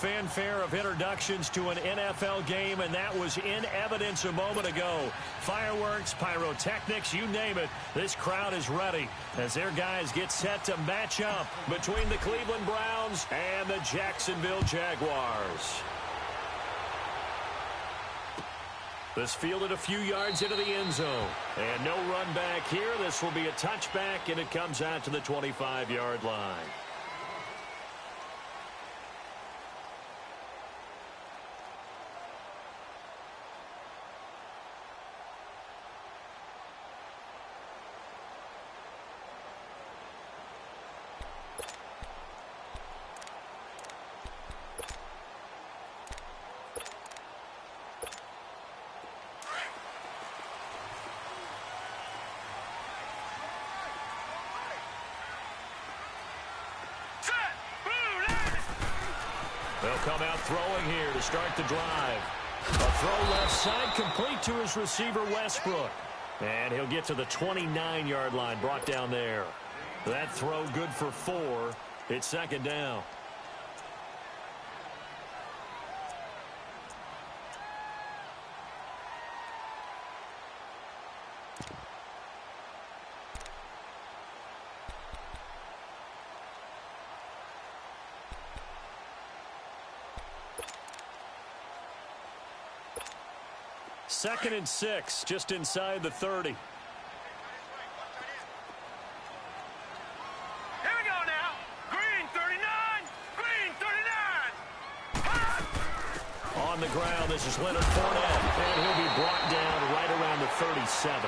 fanfare of introductions to an NFL game, and that was in evidence a moment ago. Fireworks, pyrotechnics, you name it. This crowd is ready as their guys get set to match up between the Cleveland Browns and the Jacksonville Jaguars. This fielded a few yards into the end zone. And no run back here. This will be a touchback, and it comes out to the 25-yard line. They'll come out throwing here to start the drive. A throw left side, complete to his receiver, Westbrook. And he'll get to the 29-yard line, brought down there. That throw good for 4. It's second down. Second and 6, just inside the 30. Here we go now. Green 39. Green 39. On the ground, this is Leonard Fournette, and he'll be brought down right around the 37.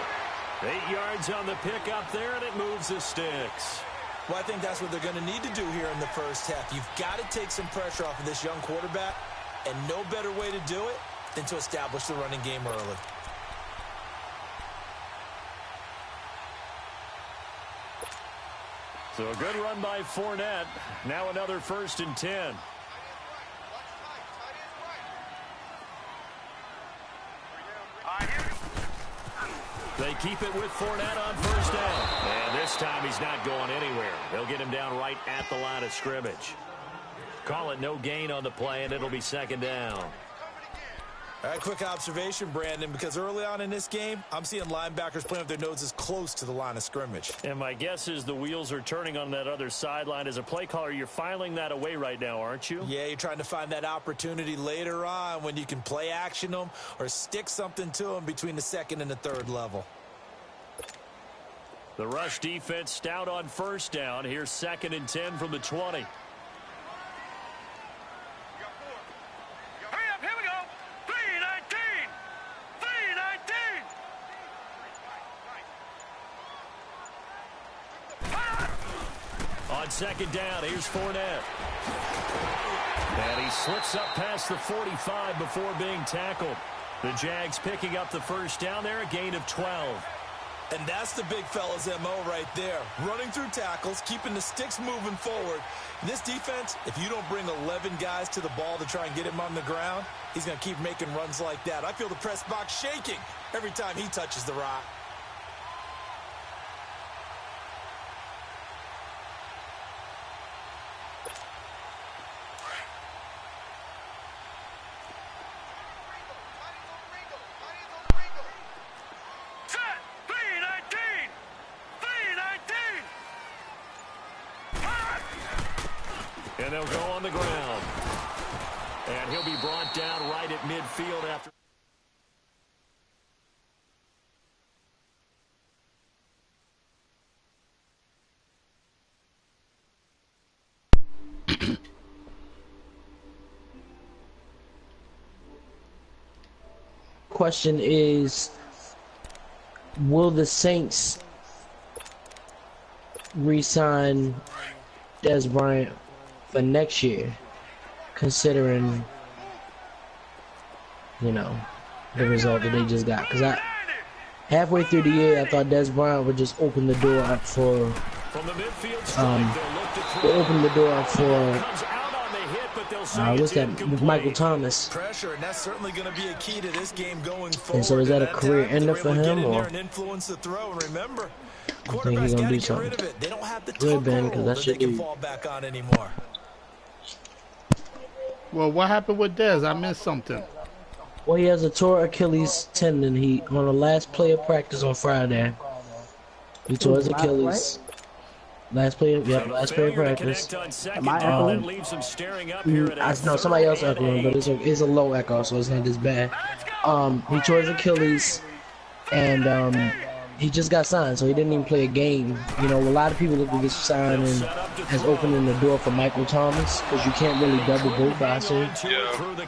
8 yards on the pickup there, and it moves the sticks. Well, I think that's what they're going to need to do here in the first half. You've got to take some pressure off of this young quarterback, and no better way to do it than to establish the running game early. So a good run by Fournette. Now another 1st and 10. They keep it with Fournette on 1st down. And this time he's not going anywhere. They'll get him down right at the line of scrimmage. Call it no gain on the play, and it'll be 2nd down. All right, quick observation, Brandon, because early on in this game, I'm seeing linebackers playing with their noses close to the line of scrimmage. And my guess is the wheels are turning on that other sideline. As a play caller, you're filing that away right now, aren't you? Yeah, you're trying to find that opportunity later on when you can play action them or stick something to them between the 2nd and the 3rd level. The rush defense stout on 1st down. Here's 2nd and 10 from the 20. On 2nd down, here's Fournette. And he slips up past the 45 before being tackled. The Jags picking up the 1st down there, a gain of 12. And that's the big fella's MO right there. Running through tackles, keeping the sticks moving forward. In this defense, if you don't bring 11 guys to the ball to try and get him on the ground, he's going to keep making runs like that. I feel the press box shaking every time he touches the rock. And they'll go on the ground. And he'll be brought down right at midfield after. Question is, will the Saints re-sign Dez Bryant for next year, considering, you know, the result that they just got? Because halfway through the year, I thought Dez Bryant would just open the door up for, what's that, with Michael Thomas. Pressure, and that's certainly going to be a key to this game going forward. And so is that a career ender for him, or? Influence the throw. And remember, I think he's gonna do something. They don't have the good, Ben, because that they should can be. fall back on anymore. Well, what happened with Dez? I missed something. Well, he has a tore Achilles tendon. He on the last play of practice on Friday. He tore his Achilles. Last play of practice. Am I echoing? I know somebody else echoing, but it's a low echo, so it's not this bad. He tore his Achilles, and he just got signed, so he didn't even play a game. You know, a lot of people look at this signing as opening the door for Michael Thomas, because you can't really double both boxers.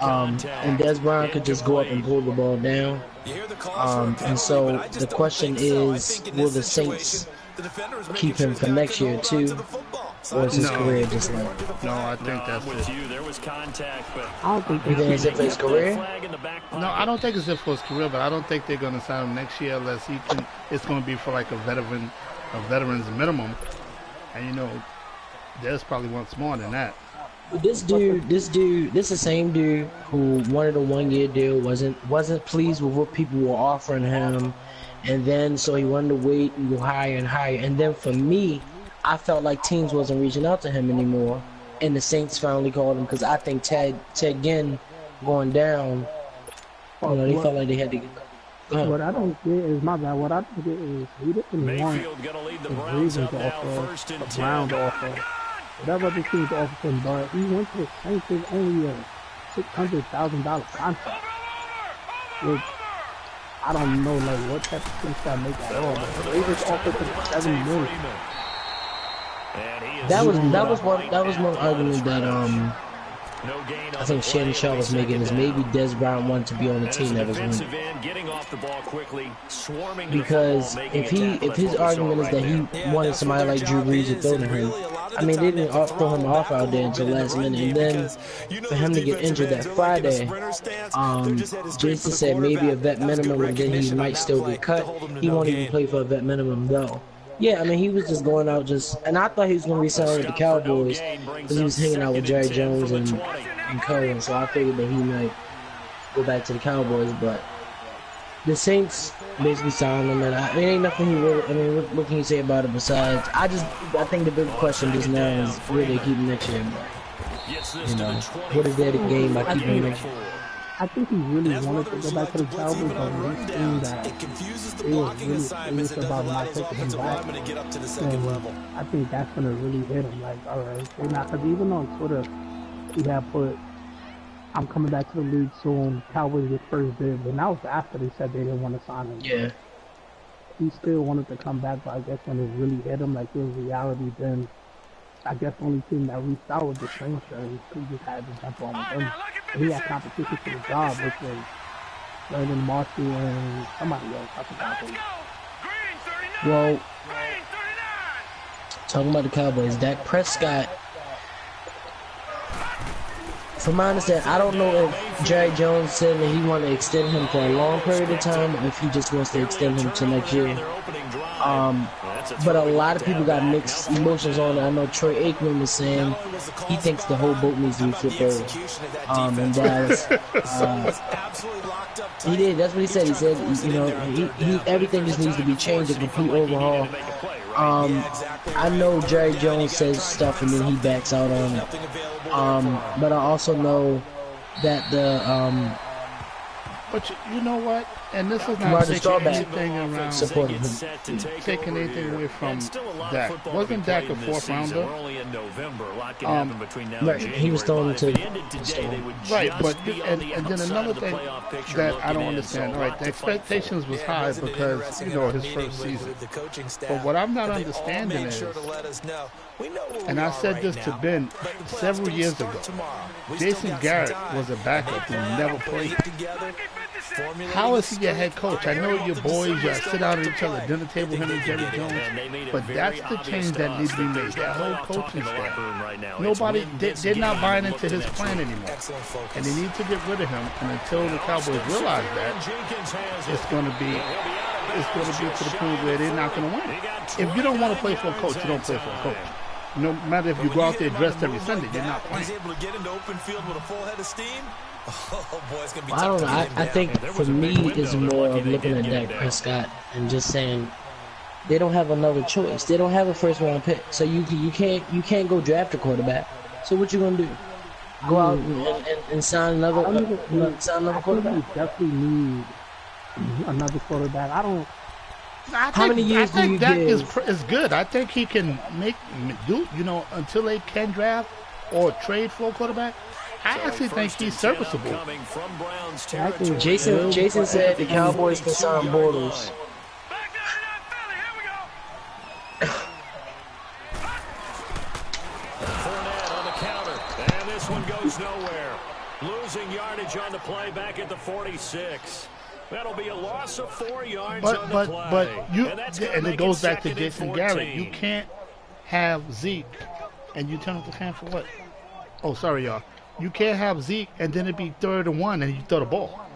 And Des Bryant could just go up and pull the ball down. And so the question is, will the Saints keep him for next year too, or is his career just like? No, I think that's it. There was contact, but I don't think You think it's it for his career? No, I don't think it's it for his career, but I don't think they're going to sign him next year unless he can. It's going to be for like a veteran's minimum, and you know, Des probably wants more than that. But this the same dude who wanted a 1-year deal, wasn't pleased with what people were offering him, and then so he wanted to wait and go higher and higher. And then for me, I felt like teams wasn't reaching out to him anymore, and the Saints finally called him because I think Ted Ginn going down. You know, they felt like they had to get. What I don't get is my bad. What I don't get is he didn't want the Ravens to offer, the Browns to offer, whatever the team to offer him, but he went to the Saints with only a $600,000 contract. Which I don't know like what type of things that make at all. But the Ravens offered him $7 million. That was one argument that I think Shannon Shaw was making, is maybe Des Bryant wanted to be on the team that was winning. Because if his argument is that he wanted somebody like Drew Brees to throw to him, I mean, they didn't throw him off out there until last minute, and then for him to get injured that Friday, Jason said maybe a vet minimum, and then he might still get cut. He won't even play for a vet minimum though. Yeah, I mean, he was just going out and I thought he was going to resign with the Cowboys because he was hanging out with Jerry Jones and Cohen, so I figured that he might go back to the Cowboys, but the Saints basically signed him, and it ain't nothing he really, I mean, what can you say about it besides, I think the big question just now is where they keep him next year, but, you know, what is there to gain by keeping him next year? I think he really wanted to go back to the Cowboys, but when he seen that they were really serious about not taking him back, and I think that's going to really hit him. Like, all right, they're not, because even on Twitter, he had put, I'm coming back to the league soon, Cowboys get first dibs, and that was after they said they didn't want to sign him. Yeah. He still wanted to come back, but I guess when it really hit him, like it was reality, then I guess the only team that reached out was the Saints, and he just had to jump on with them. And he had competition for the job, which was Brandon Marshall and somebody else. I forgot who. Well, talking about the Cowboys, Dak Prescott, from my understanding, I don't know if Jerry Jones said that he wanted to extend him for a long period of time, or if he just wants to extend him to next year. But a lot of people got mixed emotions on it. I know Troy Aikman was saying he thinks the whole boat needs to be flipped over in Dallas. He did. That's what he said. He said, you know, everything just needs to be changed, a complete overhaul. I know Jerry Jones says stuff and then he backs out on it. But I also know that the But you know what? And this is not taking anything around, supporting him. taking anything away from Dak. Wasn't Dak a fourth rounder? Right, he was thrown into right, but and then another thing that I don't understand. All right, the expectations was high because you know his first season. But what I'm not understanding is, and I said this to Ben several years ago, Jason Garrett was a backup who never played. How is he your head coach? I know your boys, y'all sit down at each other dinner table, him and Jerry Jones, but that's the change that needs to be made. That whole coaching staff. Nobody, they're not buying into his plan anymore. And they need to get rid of him. And until the Cowboys realize that, it's going to be to the point where they're not going to win. If you don't want to play for a coach, you don't play for a coach. No matter if you go out there dressed every Sunday, you're not playing. I don't know. I think for me, it's more of looking at Dak Prescott and just saying they don't have another choice. They don't have a first round pick, so you can't go draft a quarterback. So what you gonna do? go out and sign another quarterback? We definitely need another quarterback. How many years do you Dak give? is good. I think he can do, until they can draft or trade for a quarterback. I actually think he's serviceable. Jason said the Cowboys can sign Bortles. Fournette on the counter, and this one goes nowhere. Losing yardage on the play back at the 46. That'll be a loss of 4 yards on the play. And it goes back to Jason Garrett. You can't have Zeke and you turn off the fan for what? Oh, sorry, y'all. You can't have Zeke and then it be 3rd and 1 and you throw the ball.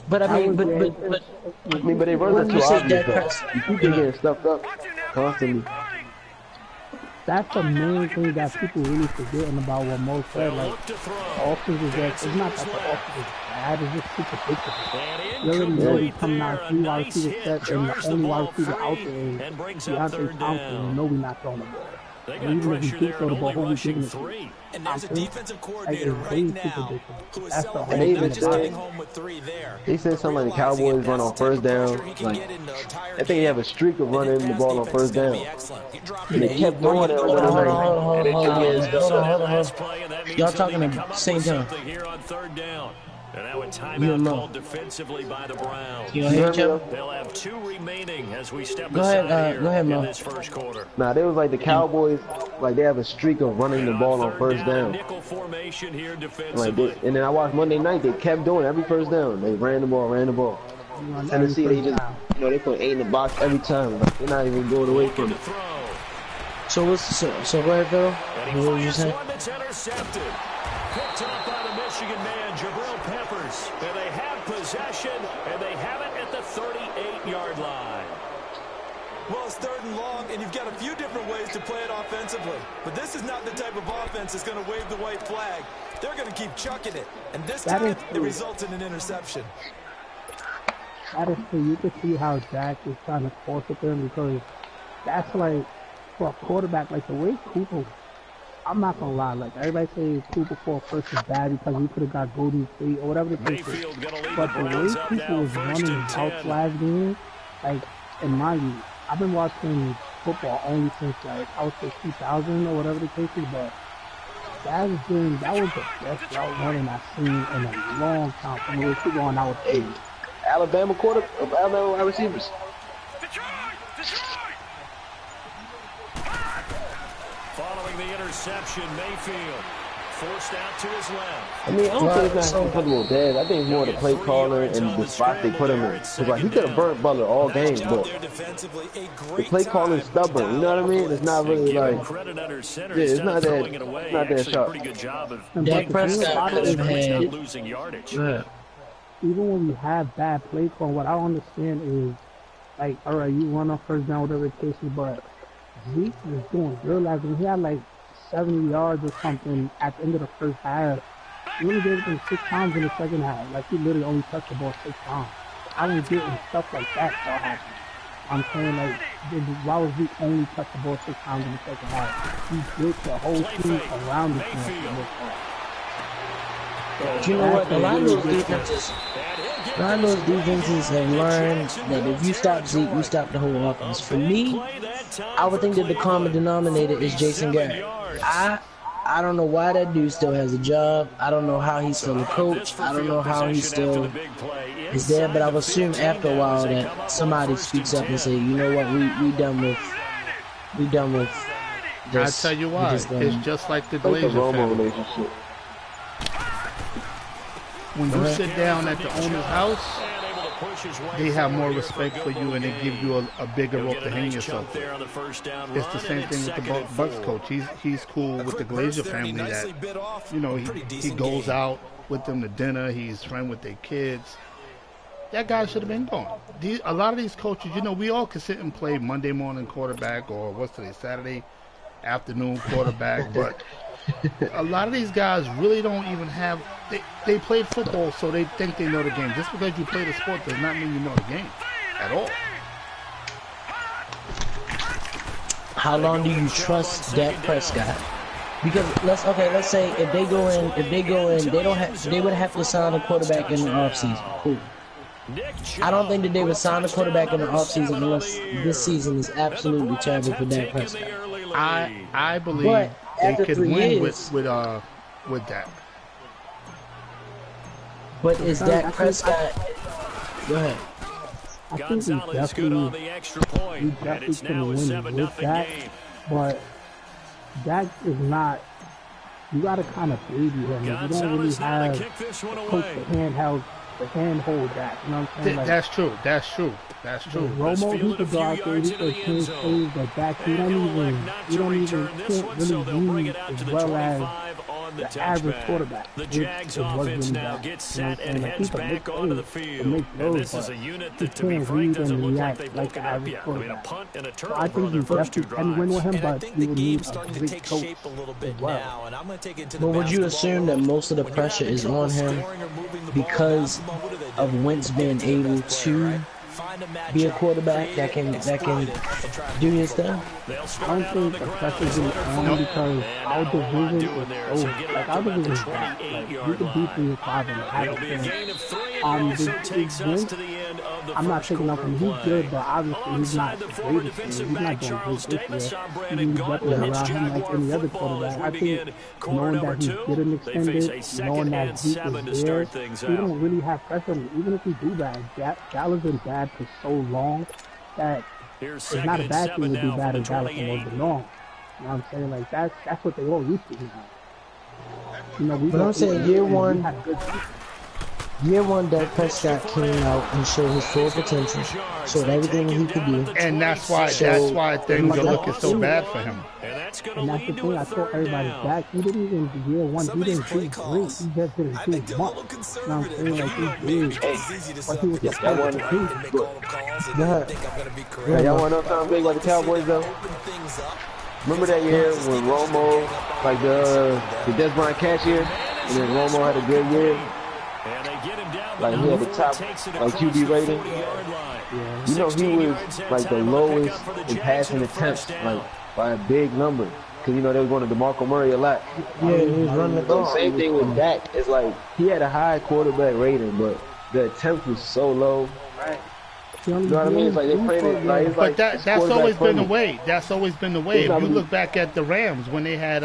But I mean, but they run too obvious. You keep getting stuffed up constantly. That's the main thing that people really forgetting about what Mo said. Like, offense is just, it's not that the offense is bad, it's just super predictable. You already know he's coming out 3 wide receiver sets, and the only wide receiver out there is Deontay Thompson. You know we're not throwing the ball. And even if we do throw the ball, who we giving it to? And there's a defensive coordinator right now who is celebrating not just getting home with 3 there. They said something like the Cowboys run on 1st down. Like, I think they have a streak of running the ball on 1st down. And they kept doing it. Hold on. Y'all talking at the same time. And now a timeout called defensively by the Browns. You hear Joe? They'll have 2 remaining as we step aside here in Mo. this first quarter. Nah, they was like the Cowboys, like they have a streak of running the ball on 1st down. Nickel formation here defensively. And then I watched Monday night, they kept doing every 1st down. They ran the ball. Tennessee, they just, they put 8 in the box every time. Like, they're not even going away from it. So go ahead, Phil. What were you saying? Picked up by the Michigan man, Jabril Peppers. And they have possession, and they have it at the 38-yard line. Well, it's 3rd and long, and you've got a few different ways to play it offensively. But this is not the type of offense that's going to wave the white flag. They're going to keep chucking it. And this time, it results in an interception. That is true. You can see how Jack is trying to force it there because that's like, for a quarterback, like the way Cooper, I'm not gonna lie, like everybody say Cooper for first is bad because he could have got Golden State or whatever the case is. But the way Cooper was running his house last game, like, in my view, I've been watching football only since like I would say 2000 or whatever the case is, but that was the best route running I've seen in a long time from the way people on our team. Alabama wide receivers. Following the interception, Mayfield forced out to his left. I mean, I don't think it's not comfortable with that. I think it's more the play caller and the spot they put him in. Because like, he could have burnt Butler all game, but the play caller is stubborn. You know what I mean? It's not really like, it's not that sharp. Dak Prescott could have had losing yardage. Even when we have bad play call, what I don't understand is, like, all right, you run on 1st down, whatever the case is, but Zeke was doing good last game. He had like 70 yards or something at the end of the 1st half. He only gave it to him 6 times in the 2nd half. Like, he literally only touched the ball 6 times. I don't get when stuff like that start happening. I'm saying, like, why was Zeke only touch the ball 6 times in the 2nd half? He built the whole team around the team. You know what? A lot of those defenses have learned that if you stop Zeke, you stop the whole offense. For me, I would think that the common denominator is Jason Garrett. I don't know why that dude still has a job. I don't know how he's still a coach. I don't know how he still is there. But I would assume after a while that somebody speaks up and say, you know what, we done with this. I tell you why. It's just like the Glazer family. When you sit down at the owner's house, they have more respect for you and they give you a bigger rope to hang yourself with. It's the same thing with the Bucks coach. He's cool with the Glazer family that, he goes out with them to dinner. He's friends with their kids. That guy should have been gone. A lot of these coaches, we all could sit and play Monday morning quarterback or what's today, Saturday afternoon quarterback, but a lot of these guys really don't even have. They played football, so they think they know the game. Just because you play the sport does not mean you know the game at all. How long do you trust Dak Prescott Because let's say if they go in, they would have to sign a quarterback in the offseason. Cool. I don't think that they would sign a quarterback in the offseason unless this season is absolutely terrible for Dak Prescott. I believe they could win with Dak. But is Dak Prescott? Go ahead. I think he definitely can win with Dak, but Dak is not. You got to kind of baby him. You don't really have coach the handhold Dak. You know what I'm saying? Like, that's true. Romo, he could go out there, he could change plays, but Dak, you can't really use as well as the average quarterback. The Jags offense now gets set and heads back onto the field. And this is a unit that, to be frank, doesn't look like they've woken up yet. I mean, a punt and a turnover on their first two drives. Win with him, but I think the game's starting to take shape a little bit now, and I'm going to take it to the But would you assume that most of the pressure is on him because of Wentz being able to be a quarterback that can do his thing? I don't think the pressure's really on because our division is so, like, our division is bad. Like, you could beat 3-5 and have it. I'm not taking up him. He's good, but obviously he's not the greatest. He's not doing great this year. He's definitely around him like any other quarterback. I think knowing that he's good and extended, knowing that Zeke is there, we don't really have pressure. Even if we do bad, Dallas been bad for so long that it's not a bad thing to do bad in Dallas and over long. You know what I'm saying? Like, that's what they all used to do now. You know, but I'm saying year one, Dak Prescott came out and showed his full potential, showed everything he could do. And that's why things are looking so bad for him. And that's the thing. I told everybody, Dak, he didn't even year one. He didn't do great. He just didn't do much. You know what I'm saying? Like, he did. But he was just supposed to do. Y'all want to know something big about the Cowboys though? Remember that year when Romo, like the Des Bryant catch year, and then Romo had a good year? Like, he had the top, like, QB rating. You know, he was, like, the lowest in passing attempts, like, by a big number. Because, you know, they were going to DeMarco Murray a lot. Yeah, he was running the ball. Same thing with Dak. It's like, he had a high quarterback rating, but the attempt was so low. Right. You know what I mean? It's like they played it like, it's like, but that's always been the way. That's always been the way. If you look back at the Rams when they had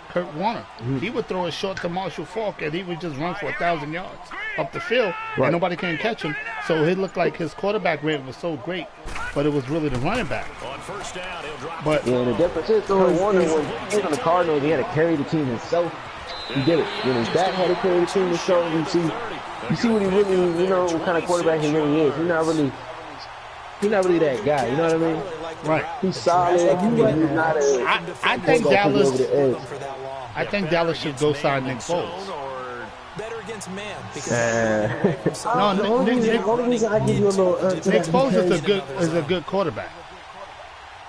Kurt Warner, he would throw a short to Marshall Faulk and he would just run for 1,000 yards up the field, and nobody can catch him. So it looked like his quarterback rating was so great, but it was really the running back. But yeah, the difference is Kurt Warner was on the Cardinals. He had to carry the team himself. He did it. When his dad had to carry the team himself, you see what he really, you know, what kind of quarterback he really is. He's not really that guy. You know what I mean? Right. He's solid. He's not a. I think Dallas should go sign Nick Foles. Better against man. No, the only reason I give you a little Nick Foles is a good quarterback.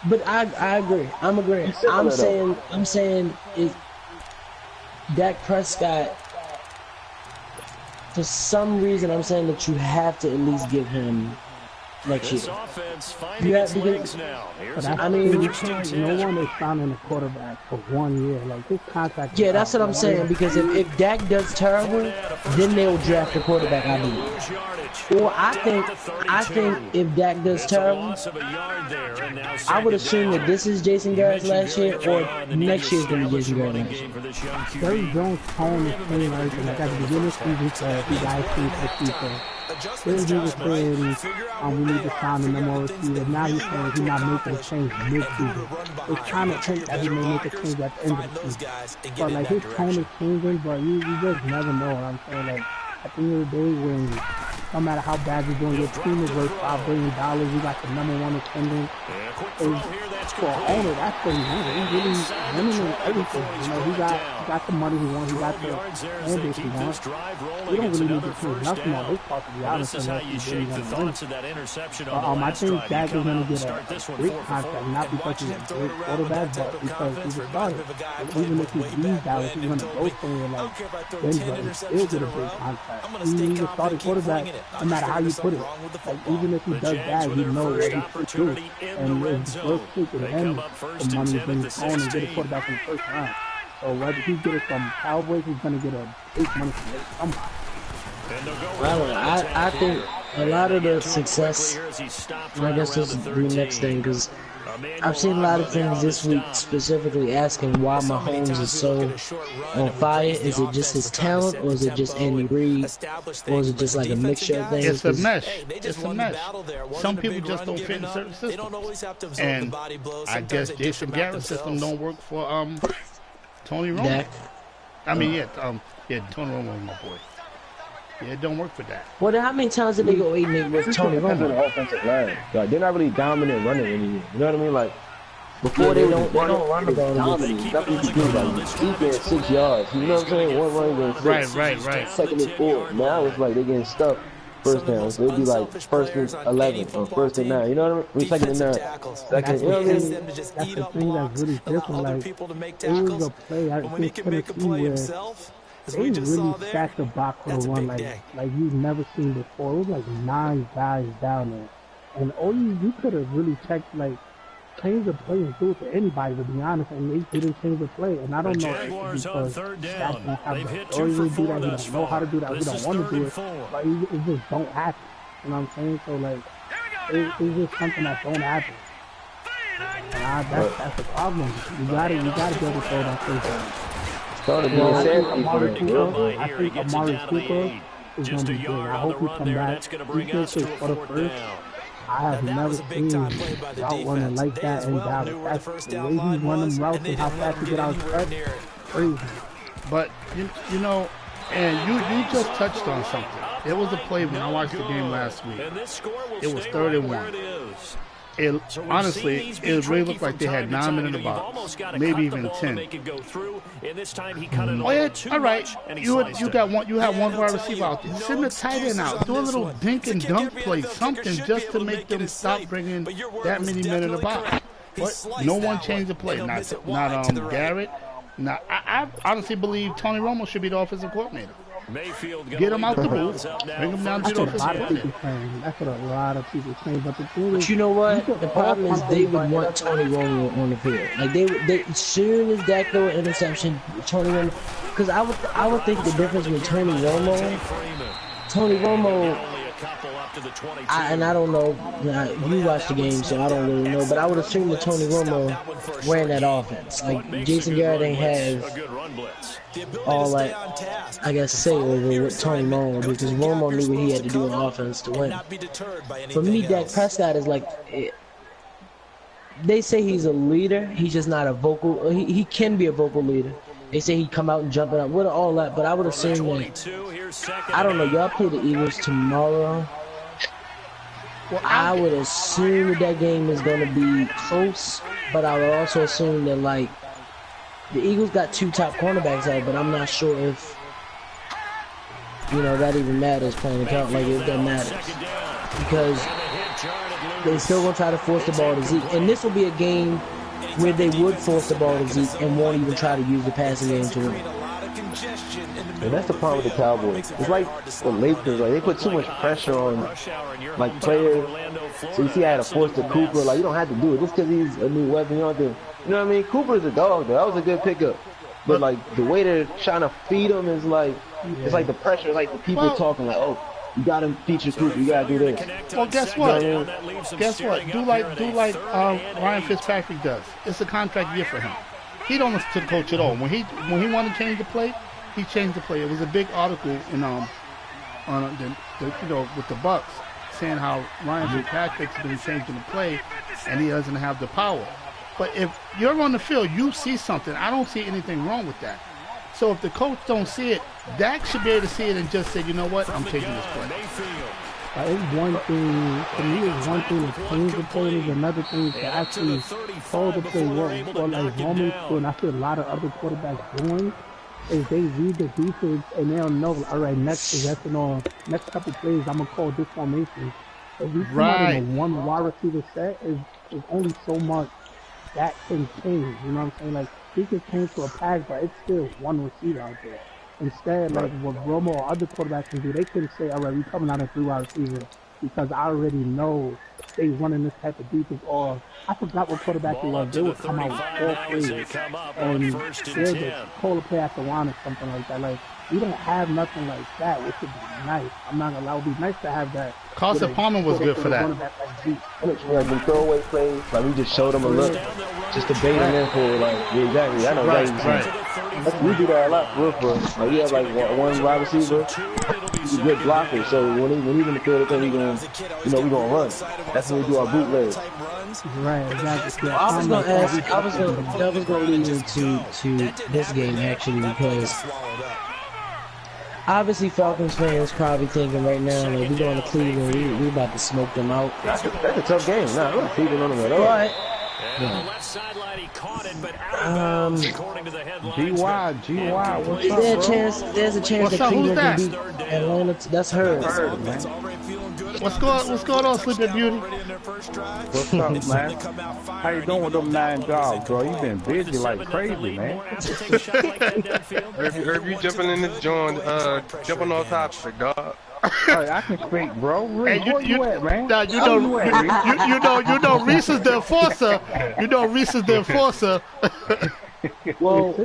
But I agree. I'm agreeing. I'm saying is Dak Prescott. For some reason, I'm saying that you have to at least give him next year. You have to give. I mean, no one is signing a quarterback for 1 year. Like, this contract. Yeah, that's what I'm saying. Because if Dak does terrible, then they'll draft a quarterback, I believe. Or I think if Dak does terrible, I would assume that this is Jason Garrett's last year, or next year's going to be Jason Garrett's last year. Jerry Jones' tone is saying everything. Like, at the beginning of the season, he said, "You guys see for the future." Then he was saying, we need to sign a number receiver. Now he's saying he's not making a change mid-season. It's kind of think that he may make a change at the end of the season. But, like, his tone is changing, but you just never know what I'm saying. Like, at the end of the day, when no matter how bad you're doing, your team is worth $5 billion. You got the #1 attendance. For an owner, that's what he wanted. He's really winning everything. You know, he got the money he wants. He got the fan base he wants. We don't really need to change nothing on his part, to be honest. This is how you shape the thoughts of that interception on the I last think drive. Dak is going to get a great contract, not because he's a great quarterback, but because he's a starter. Even if he leaves Dallas, he's going to go somewhere like Denver and still get a great contract. He's a starting quarterback, no matter how you put it. Like, even if he does bad, we know what he should do. And it's worth taking him the money, bring his own, and get a quarterback in the first round. So whether he get it from Cowboys, he's gonna get a big money from somebody. I think a lot of the success, and I guess this is the next thing, because I've seen a lot of things this week specifically asking why Mahomes is so on fire. Is it just his talent, or is it just Andy Reid, or is it just like a mixture of things? It's a mesh. It's a mesh. Some people just don't fit in certain systems. And I guess Jason Garrett's system don't work for Tony Romo. Dak. I mean, Tony Romo is my boy. Yeah, it don't work for that. Well, then how many times did they go 8-8 with Tony Romo? The offensive line. Like, they're not really dominant running anymore. You know what I mean? Like, before they don't run the ball. Dominant. That's what you do. Like, you get 6 yards. You know what I'm saying? One run against 6. Right. Second and 4. Now it's like they're getting stuck. First down, so it'd be like first and 11 or first and 9. You know what I mean? Second and 9. Second, you know what I mean? That's the thing that's really different. Like, it was a play I think Tennessee where they really stacked the box for the run like you've never seen before. It was like 9 guys down there, and all you could have really checked, like, change the play and do it to anybody, to be honest, and they didn't change the play. And I don't know if it's because Dak don't have the authority to do that, we don't know how to do that, we don't want to do it, but it just don't happen. You know what I'm saying? So, like, it's just something that don't happen. And that's the problem. You gotta be able to throw that face. I think Amari Cooper is going to be big. I hope he come back. He gets his for the first. I have never seen route running like that in Dallas. That's the way he run them routes and how fast he get out of stretch. Crazy. But you know, and you just touched on something. It was a play when I watched the game last week. It was 3rd and 1. Honestly, it really looked like they had 9 men in the box, maybe even 10. Oh yeah, all right. You have one wide receiver out there. Send the tight end out. Do a little dink and dunk play, something just to make them stop bringing that many men in the box. But no one changed the play. Not Garrett. I honestly believe Tony Romo should be the offensive coordinator. Get him out the booth. Bring him down to the offensive coordinator. That's what a lot of people saying. But the thing is, you know what? The problem is they would want Tony Romo on the field. Like they as soon as Dak threw an interception, Tony Romo. Because I would think the difference with Tony Romo, and I don't know. You watched the game, so I don't really know. But I would assume that Tony Romo ran that offense. Like Jason Garrett ain't have all that, I guess, say over with Tony Romo, because Romo knew what he had to do on offense to win. For me, Dak Prescott is like, they say he's a leader. He's just not a vocal. He can be a vocal leader. They say he'd come out and jump it up with all that, but I would assume that, I don't know, y'all play the Eagles tomorrow. Well, I would assume that game is going to be close, but I would also assume that, like, the Eagles got 2 top cornerbacks out, but I'm not sure if, you know, that even matters playing account. Like, if that matters. Because they're still going to try to force the ball to Zeke. And this will be a game where they would force the ball to Zeke and won't even try to use the passing game to win. And that's the problem with the Cowboys. It's like the Lakers, like, they put too much pressure on, like, players. So you see I had to force the Cooper. Like, you don't have to do it. Just because he's a new weapon, you don't have to. You know what I mean? Cooper's a dog, though. That was a good pickup. But, like, the way they're trying to feed him is like, it's like the pressure. It's like the people talking like, oh, you got to feature Cooper. You got to do this. Well, guess what? Guess what? Do like Ryan Fitzpatrick does. It's a contract year for him. He don't listen to the coach at all. When he wanted to change the play, he changed the play. It was a big article in on with the Bucks saying how Ryan Fitzpatrick's been changing the play and he doesn't have the power. But if you're on the field, you see something. I don't see anything wrong with that. So if the coach don't see it, Dak should be able to see it and just say, you know what, I'm changing this play. It's one thing, to me, it's one thing to change the play, there's another thing to actually call the play work. Or like Roman's doing, I feel a lot of other quarterbacks doing, is they read the defense and they'll know, all right, next possession or next couple plays, I'm going to call this formation. If we come out in a one wide receiver set, is only so much that can change. You know what I'm saying? Like, he can change to a pass, but it's still one receiver out there. Instead, like what Romo or other quarterbacks can do, they can say, all right, we're coming out of 3 wide receivers. because I already know they running this type of defense. Or I forgot what quarterback it was. They would come out with all plays, and they'll just call a play after one or something like that. Like, we don't have nothing like that, which would be nice. I'm not gonna lie, it would be nice to have that. Carson Palmer was good for that. Like the throwaway plays, like we just showed them a look, just to bait them in for like, yeah, exactly. I know right. We do that a lot, real for. Like we have like one wide receiver, he's a good blocker. So when he's in the field, we gonna, we gonna run. That's when we do our bootleg. Right, exactly. Yeah, I was gonna ask. That was gonna lead into this game actually, because obviously Falcons fans probably thinking right now, like, we going to Cleveland, we about to smoke them out. That's a tough game. Nah, I'm not feeding on them at all. But GY, what's up, there's a chance that Cleveland can beat Atlanta. That's her. What's going on, Sleeping Beauty? What's up, man? How you doing with them 9 jobs, bro? You been busy like crazy, man. Herb, you jumping in this joint, jumping on topic, dog. Hey, I can speak, bro. Rick, Hey, where you at, man? Nah, you know, Reese is the enforcer. You know, Reese is the enforcer. Well,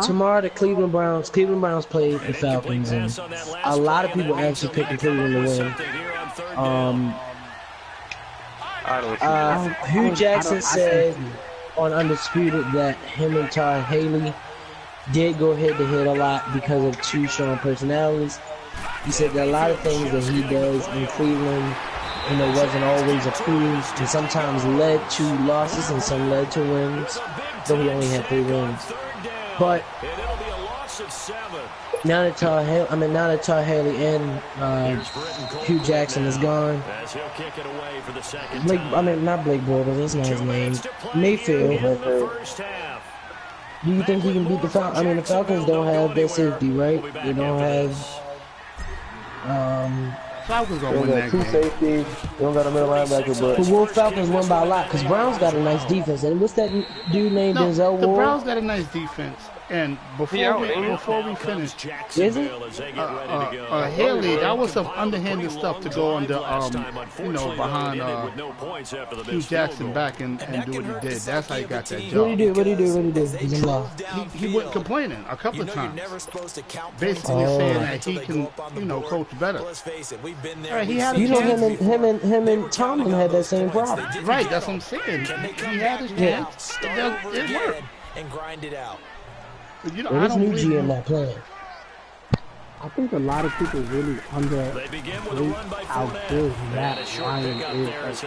tomorrow the Cleveland Browns play the Falcons, and a lot of people actually picking Cleveland to win. I don't see Hugh Jackson said on Undisputed that him and Todd Haley did go head-to-head a lot because of two strong personalities. He said that a lot of things that he does in Cleveland, wasn't always approved, and sometimes led to losses and some led to wins, though he only had 3 wins. But now that Todd Haley and Hugh Jackson is gone, not Blake Bortles, that's not his name, Mayfield, do you think he can beat the Falcons? The Falcons don't have their safety, right? They don't have... Falcons gonna win that 2 game. safeties. They don't got a middle linebacker, but the Wolf Falcons won by a lot because Browns got a nice defense. And what's that dude named Denzel Ward? The Browns got a nice defense. And before we finish, is it? Haley, that was some underhanded stuff to go under, behind Hugh Jackson back and do what he did. That's how he got that job. What did he do? He's in law. He went complaining a couple of times, basically saying that he can, coach better. Right, he had him and Tomlin had that same problem. Right, that's what I'm saying. He had his chance. It worked. And grind it out. This new GM not playing. I think a lot of people really underrate how good Matt Ryan is.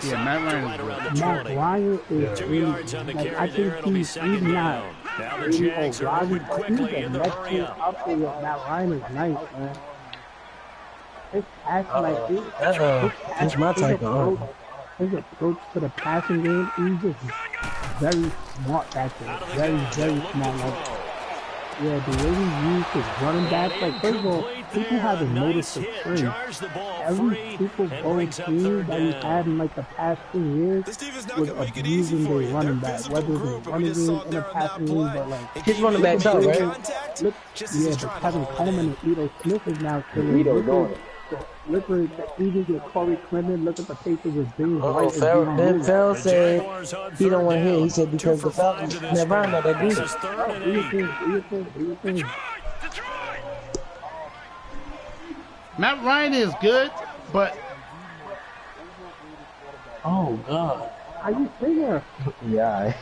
Yeah, Matt Ryan is good. Matt Ryan is really, I think he's not really overrated, but he's the next thing up there. Matt Ryan is nice, man. His passing, that's my type of his approach to the passing game, he's just very smart back there. Very, very smart. The way he used his running back, first of all, people haven't noticed the trend. Every Super Bowl team that we had in the past 2 years was abusing their running back, whether it's in running game in the passing game, but his running back's out, right? But Kevin Coleman and Ito Smith is now killing. Look at the Eagles with Corey Clement. Look at the Patriots with James White. Ben Fell said he don't want to hear. He said because the Falcons never are not that good. Matt Ryan is good, but oh God, are you serious? yeah.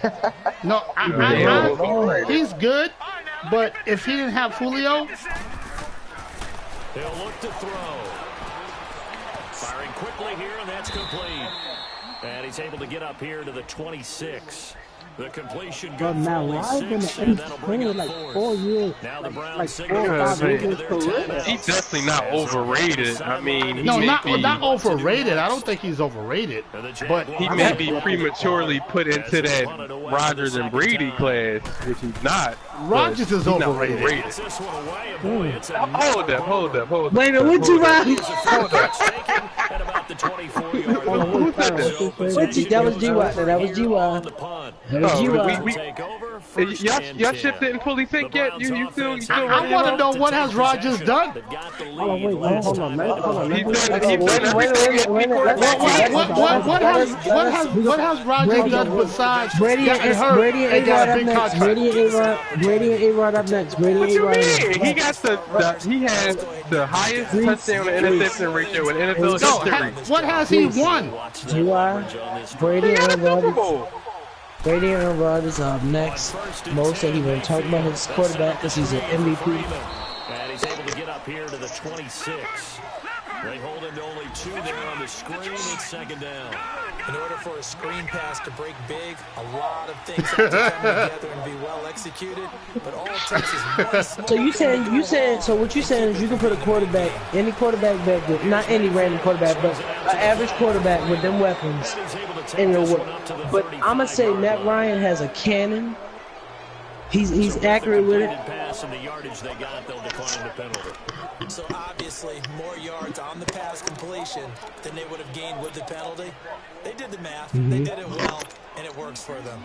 No, he's good, but if he didn't have Julio. He'll look to throw. Firing quickly here, and that's complete. And he's able to get up here to the 26. The completion good for only 6, and that'll bring it up 4 years. Now the Browns signal he's definitely not overrated. Not overrated. I don't think he's overrated. But he may be prematurely put into that Rodgers and Brady class, which he's not. Rodgers is overrated. Hold up. Wait a minute, what you about? At about the 24-yard line. That was GY. Take over. Y'all ship didn't fully sync yet? You still I want to know what has Rodgers done? Hold on. What has Rodgers done besides Brady and A-Rod up next. Brady and A-Rod up next. What you mean? He got he has the highest touchdown to interception ratio in NFL history. What has he won? Brady and A-Rod is up next. Mo said he won't talk about his quarterback because he's an MVP. And he's able to get up here to the 26. They hold him to only 2 there on the screen. It's second down. In order for a screen pass to break big, a lot of things have to come together and be well executed. But all it takes is one. So so what you're saying is you can put a quarterback, any quarterback back with, not any random quarterback, but an average quarterback with them weapons, and it'll work. But I'm gonna say Matt Ryan has a cannon. He's accurate with it. So obviously, more yards on the pass completion than they would have gained with the penalty. They did the math. They did it well, and it works for them.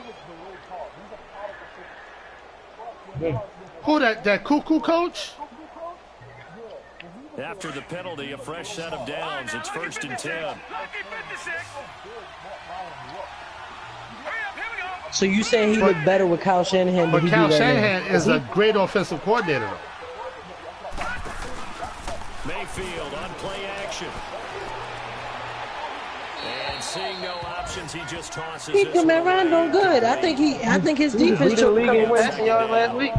Who that cuckoo coach? After the penalty, a fresh set of downs. It's 1st and 10. So you saying he looked better with Kyle Shanahan? But Kyle Shanahan is a great offensive coordinator. Mayfield on play action. And seeing no options, he just tosses it. Matt Ryan doing good. I think his defense took the league in passing yards last week.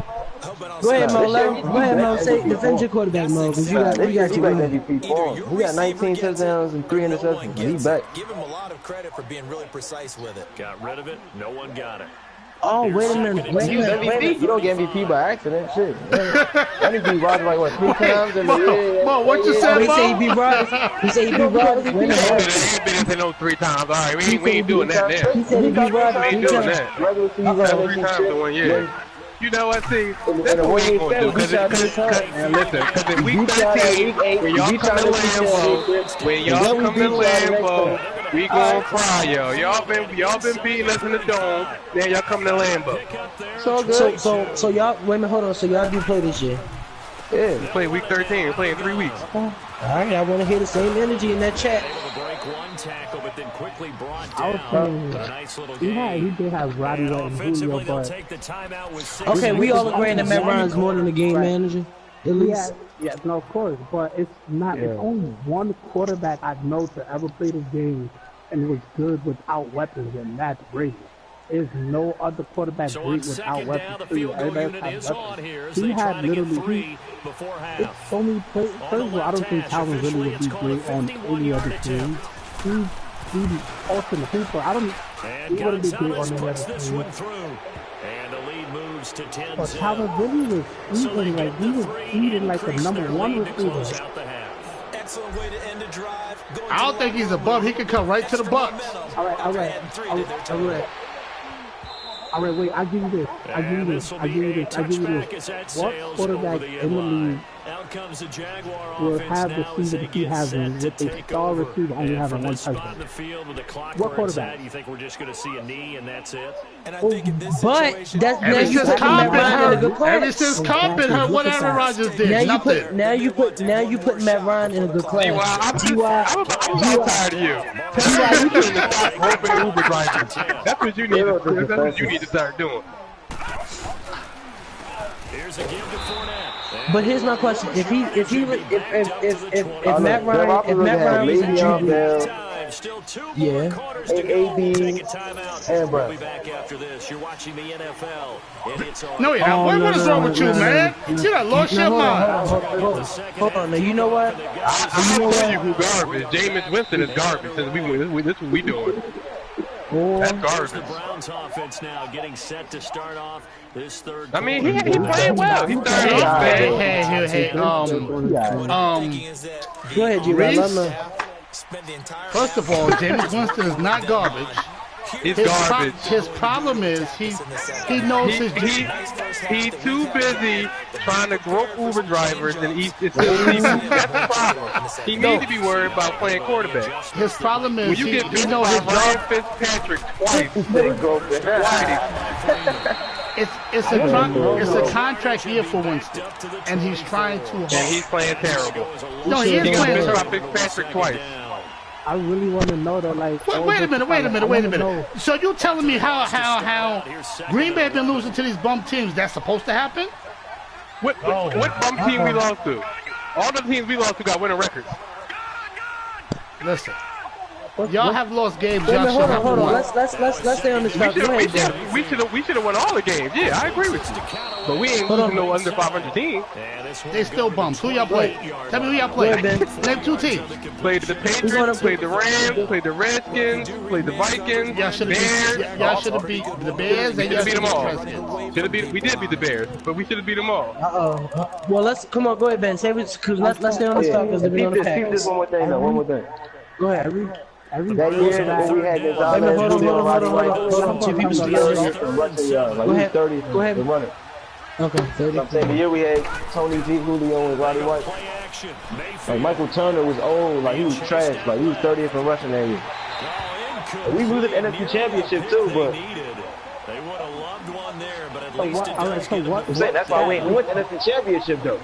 Go ahead, Mo. Go ahead, Mo. Say defend your quarterback, Mo, because you got you MVP form. He got 19 touchdowns and 3 interceptions. He's back. Give him a lot of credit for being really precise with it. Got rid of it. No one got it. Oh, wait a minute. You don't get MVP by accident. Shit. MVP Rodgers like what, 3 times in the year? Mo, what you said, Mo? He said he beat Rodgers. He said he beat Rodgers. He ain't been in no 3 times. All right, we ain't doing that now. He said he beat Rodgers. We ain't doing that. That's 3 times in 1 year. You know what, see, that's what we ain't gonna do, because in week 13, when y'all come to Lambeau, we gonna fry y'all. Y'all been beating us in the dome, now y'all come to Lambeau. So y'all, wait a minute, hold on, so y'all do play this year? Yeah, we play week 13, we play in 3 weeks. All right, I want to hear the same energy in that chat. He did have Roddy and Julio, but okay, we all agree that Matt Ryan's more than a game manager, at least. Yeah, no, of course, but it's not. It's only one quarterback I know to ever play this game and was good without weapons, and that's Brady. There's no other quarterback great without weapons. Everybody has weapons. He had literally. It's only play. First of all, I don't think Calvin really would be great on any other team. He's ultimate hooper. He wouldn't be great on any other team. And the lead moves to 10. But Calvin really was eating like the #1 receiver. Excellent way to end a drive. I don't think he's above. He could come right to the Bucks. All right, wait, I'll give you this. What quarterback in the league will have the season that he has in with a star receiver only having 1 touchdown? What quarterback? You think we're just going to see a knee and that's it? And I think in this but situation, ever since Carpet hurt, whatever Rodgers did, now you put Matt Ryan in a good class. I'm tired of you. You need to stop roping Uber drivers. That's what you need to start doing. Here's a give to Fournette. But here's my question: if Matt Ryan was a QB, still 2 more yeah, quarters to go. AB, Take a timeout. and We'll be back after this. You're watching the NFL, and it's on. No, you're not. What is wrong with you, man? You done lost your mind. Hold on. Now you know what? I'm gonna tell you who garbage. Jameis Winston is garbage. Since this is what we doing. That's garbage. The Browns offense now getting set to start off this third. I mean, he played well. He started off bad. Hey, Go ahead, G-Rob. First of all, James Winston is not garbage. He's garbage. His problem is he knows he's too busy trying to grope Uber drivers and eat his seafood. That's the problem. He needs to be worried about playing quarterback. His problem is he knows his Ryan Fitzpatrick twice. it's a contract year for Winston, and he's trying to. And he's playing terrible. No, he is playing terrible. Fitzpatrick twice. I really want to know though, like. Wait a minute. So you telling me how Green Bay been losing to these bum teams? That's supposed to happen? What bum team we lost to? All the teams we lost to got winning records. Listen. Y'all have lost games. Hold on. Let's stay on this topic. We should have won all the games. Yeah, I agree with you. But we ain't losing no under 500 teams. They still bums. Who y'all play? Tell me who y'all play. Name 2 teams. Played the Patriots, played the Rams, played the Redskins, played the Vikings, Y'all should have beat the Bears and y'all beat them all. Redskins. We did beat the Bears, but we should have beat them all. Well, come on, go ahead, Ben. Say it, cause let's stay on this topic because we're on the pack. This one more thing. Go ahead. That year that we had Gonzalez, hold on. Two people together. Go ahead. 30 Go ahead. The runner. Okay, 30. I'm saying the year we had Tony G, Julio, and Roddy White. Like Michael Turner was old, like he was trash, like he was 30th in rushing that year. We lose the NFC Championship too, but. I'm saying that's why we went to the NFC Championship though.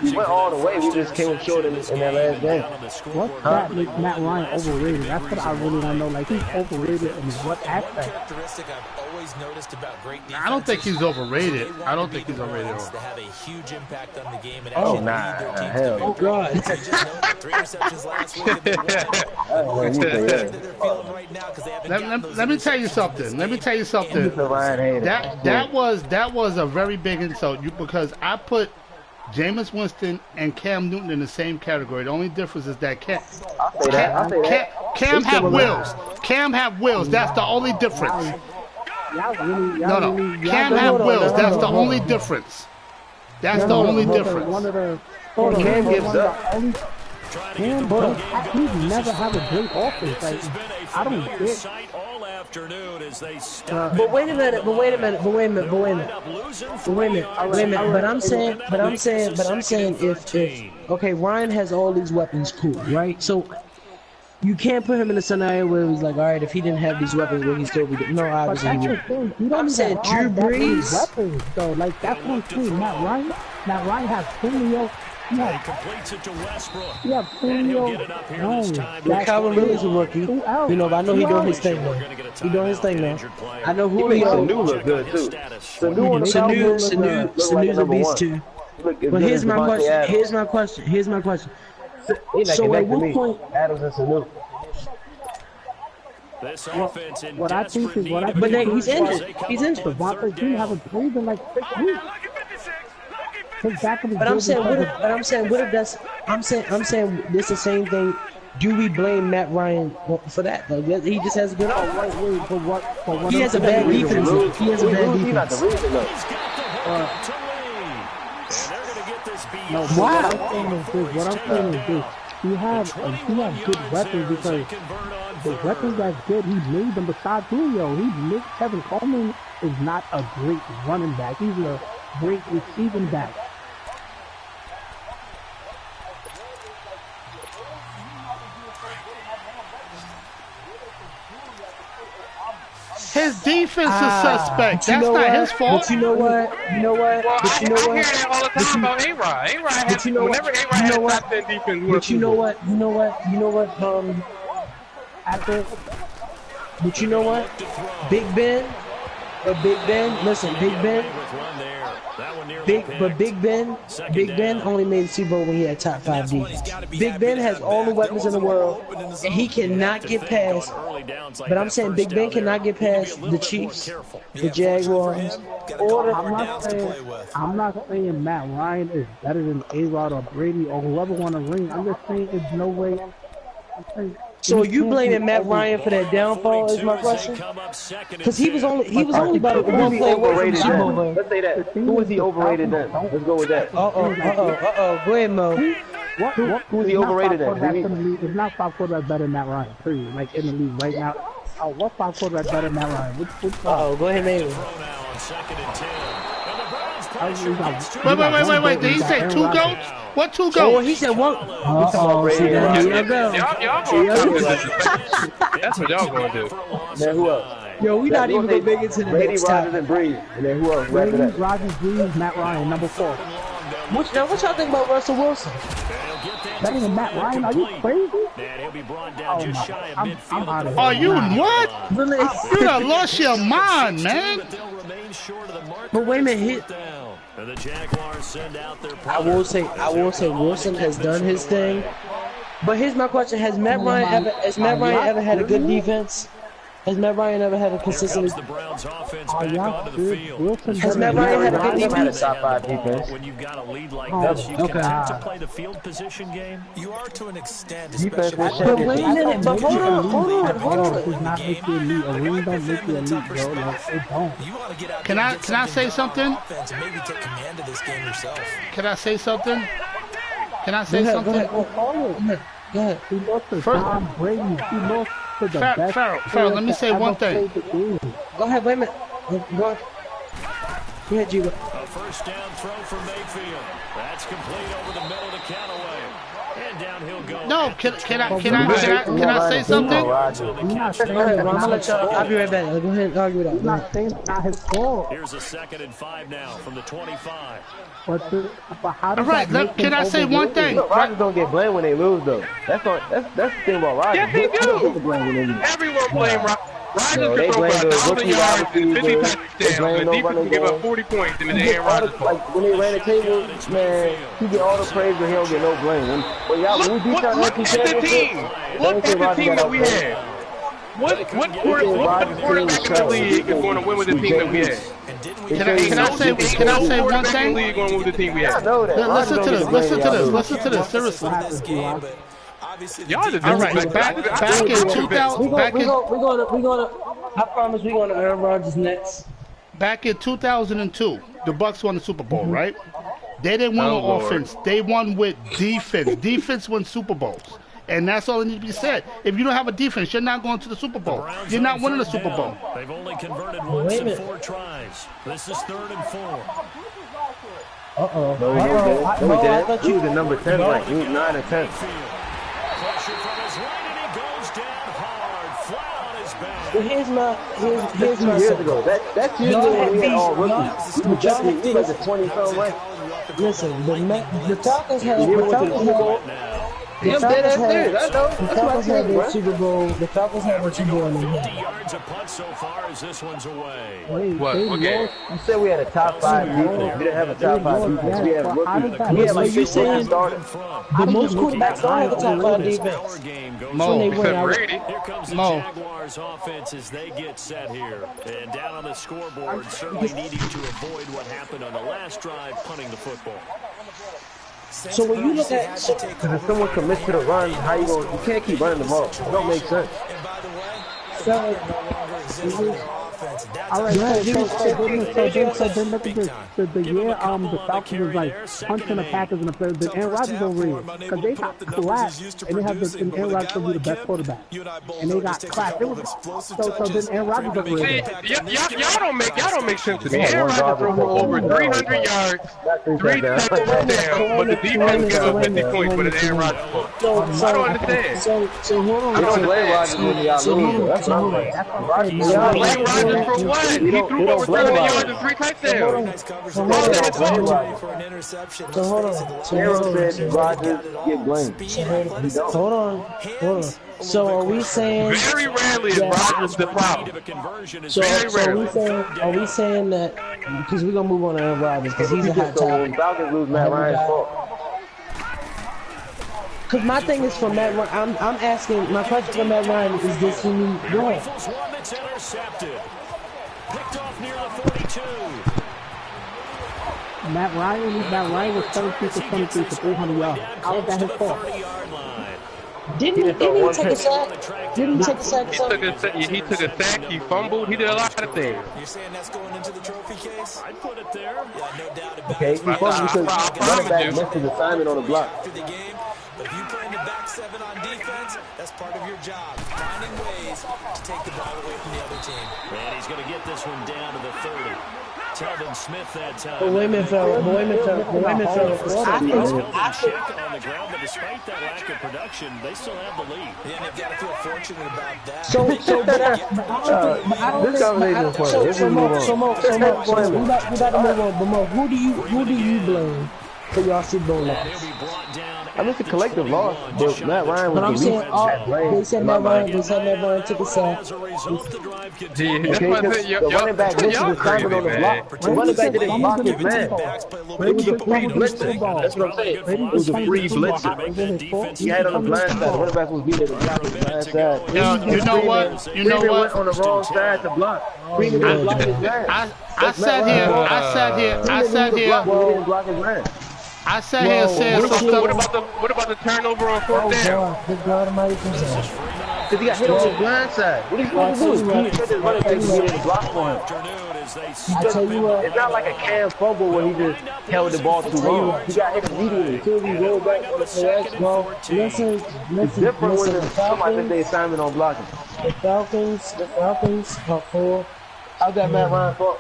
We went all the way. We just came up short in that last game. What's that makes Matt Ryan overrated? That's what I really want to know. Like he's overrated in what aspect? I don't think he's overrated. Oh nah, hell. Oh God. Let me tell you something. That was a very big insult because I put Jameis Winston and Cam Newton in the same category. The only difference is that Cam have wheels. Cam have wheels. That's the only difference. Cam have wheels. That's the only difference. Cam gives up. Cam, he's never had a great offense. Like, I don't get. But wait a minute. But I'm saying, if okay, Ryan has all these weapons, cool, right? So you can't put him in a scenario where he's like, all right, if he didn't have these weapons, would he still be? No, obviously he would. I'm saying Drew Brees. Weapons, though, like that's what I'm saying. Matt Ryan has Julio. He completes it to Westbrook. Yeah, Julio. Calvin Ridley's a rookie. You know, but I know he's doing his thing now. I know Julio. Sanu look good too. Sanu's a beast too. But here's my question. So at what point? Adams and Sanu. This offense in what I think is But then he's injured. Devontae Green haven't played in like 6 weeks. But I'm saying what if that's I'm saying this the same thing. Do we blame Matt Ryan for that? Like, he just has a good he has a bad defense. What I'm saying is this. He have good weapons because the weapons that's good, he made them besides Julio. Kevin Coleman is not a great running back. He's a great receiving back. His defense is suspect. That's not his fault. But you know what? I hear that all the time about A-Rod. Whenever A-Rod has top 10 defense, but you know what? But you know what? Big Ben, listen, Big Ben only made the Super Bowl when he had top 5 defense. Big Ben has all the weapons in the world, and he cannot get past. But I'm saying Big Ben cannot get past the Chiefs, the Jaguars, or I'm not saying Matt Ryan is better than A-Rod or Brady or whoever won a ring. I'm just saying there's no way. So you blaming Matt Ryan for that downfall is my question? Because he was only about one play away from the Super Bowl. Let's say that. Who was he overrated then? Let's go with that. Go ahead, Mo. Who's he overrated then? It's not 5 quarterbacks better than Matt Ryan, period. Like in the league right now. What 5 quarterbacks better than Matt Ryan? Go ahead, Mayweather. Wait. Did he say 2 goats? What 2 goats? Oh, he said 1. Here you go. That's what y'all going to do. Man, who else? Yo, we not even gonna make it to the Brady, next Rodgers, time. and Breeze. And then who else? Brady, Rodgers, Breeze, Matt Ryan, number 4. What y'all think about Russell Wilson? That ain't Matt Ryan. Are you crazy? And he'll be brought down just shy of midfield. I'm out of here. Are you what? Really? You done lost your mind, man. But wait a minute, And the Jaguars send out their I will say Wilson has done his thing. But here's my question: Has Matt Ryan ever had a good defense? Has Matt Ryan ever had a consistent? the Browns offense back onto the field. Has Matt Ryan had a good defense? Top 5 defense. When you've got a lead like this, you can have to play the field position game. You are to an extent, Defense especially. was But wait a minute, but hold on. Does not make you elite. A ring don't make you elite, bro. Like, it don't. You want to get out Can I say something? offense and maybe take command of this game yourself. Can I say something? Can I Go say ahead, something? Go ahead. He lost to First- Tom Brady. He lost to the best. Farrell, let me say one thing. Go ahead, wait a minute. Go ahead, Gywu. A first down throw for Mayfield. That's complete over the middle to Callaway. And down he'll go. No, can I say something? He's not Go saying ahead, that's I'm gonna not let his y'all. fault. I'll be right back. Go ahead and argue it He's out. not saying it's not his fault. Here's a 2nd and 5 now from the 25. But how does All right, that make can him I say one overrated? thing? Look, Rodgers don't get blamed when they lose, though. That's the thing about Rodgers. Yes, he He don't get the do. blame when they lose. Everyone blame Rodgers. Rodgers No, can they throw blame for the 1,000 rookie yards wide and 50 receivers. They touchdowns, blame and the no defense running can give up game. 40 points, and He it's get Aaron all Rodgers' the, fault. like, when they ran the table, man, he get all the praise, but he don't get no blame. When we beat y'all Look NFC at the team. Championship, Look at the team that we had. What quarterback in the league is going to win with the team that we had? Can I say one quarterback in the thing? league going to win with the team we I had. know that. Listen to this. Listen to this. Seriously. Y'all just All right. Back in 2000. I promise we're gonna Aaron Rodgers next. Back in 2002, the Bucks won the Super Bowl, right? They didn't win Oh, with Lord. offense. They won with defense. Defense wins Super Bowls. And that's all that needs to be said. If you don't have a defense, you're not going to the Super Bowl. You're not winning the Super Bowl. They've only converted once in 4 tries. This is 3rd and 4. No, we didn't. He was the number 10 rank. He was 9 or 10. Pressure from his right, and he goes down hard, flat on his back. But here's my 2 years ago. That's usually when we had all rookies. We was like the 20-something rank. Listen, the Falcons had Yeah, I'm dead ass serious. I know. The That's what I Falcons had said, their bro. Super Bowl. The Falcons had their Super Bowl in their 50 hand. yards a punt so far as this one's away. What? Okay. You said we had a top 5 defense. We didn't have a top 5 defense. We had rookies. We had like 6 rookies starting. But most quarterbacks don't have a top 5 defense. Mo. When they win, Except Brady. Here comes the Mo. Jaguars offense as they get set here. And down on the scoreboard, certainly needing to avoid what happened on the last drive, punting the football. So when you look at Because if someone commits to the run, how you going? You can't keep running the ball. It don't make sense. All right, so then look at this. The year the Falcons was like punching the Packers in the playoffs, then Aaron Rodgers over here because they got clapped and they have and Aaron Rodgers to be the best quarterback and they got clapped. It was so then Aaron Rodgers over See, here. y'all don't make sense to me. Aaron Rodgers threw for over 300 yards, 3 touchdowns, but the defense gave up 50 points, but it's Aaron Rodgers' fault. I don't understand. So hold on. We don't blame Rodgers when y'all lose. That's not right. Blame Rodgers for what? He threw over 300 yards and 3 touchdowns. So hold on. Aaron said Rodgers get blamed. Hold on. So are we saying? Very rarely is Rodgers the problem. So are we saying that because we're gonna move on to Aaron Rodgers because he's a hot So when topic. Falcons lose, Matt Ryan's fault. Because my thing is for Matt Ryan. I'm asking. My question for Matt Ryan is this: he need one. Rifles one that's intercepted. Picked off near the 42. Matt Ryan was 17 for 23 for 300 yards. How is that his fault? 30-yard line. Didn't he take a sack? Didn't he take a sack? He took a sack, he fumbled, he did a lot of things. You're saying that's going into the trophy case? I'd put it there. Yeah, no doubt about Okay, it. he fumbled because running back missed his assignment on the block. After the game, but if you play in the back 7 on defense, that's part of your job. Finding ways to take the ball away from the other team. And he's going to get this one down to the 30. Telvin Smith that time. But wait a minute, fella. I check on the ground, but despite that lack of production, they still have the lead. Yeah, they've got to feel fortunate about that. This conversation is funny. This is we gotta move on. But Mo, who do you blame for y'all Super Bowl loss? I mean, it's a collective loss, but Matt Ryan was But I'm the saying, least. they said Matt Ryan took a sack. The running back missed the assignment on the block. The running back didn't block his man. It was a free blitzing. That's what I'm saying. It was a free blitzing. He had on the blind side. The running back was beating the block on the blind side. You know what? Freeman went on the wrong side to block. Freeman didn't block his man. I sat here. I sat here and said some stuff. What about the turnover on fourth down? Because he got hit on the blind side. What are you supposed to do? He said his running back was getting the block for him. It's not like a Cam fumble where he just held the ball too long. He got hit immediately. As soon as he rolled back on the correct ball. It's different when somebody took the assignment on blocking. The Falcons are full. How's that Matt Ryan fault?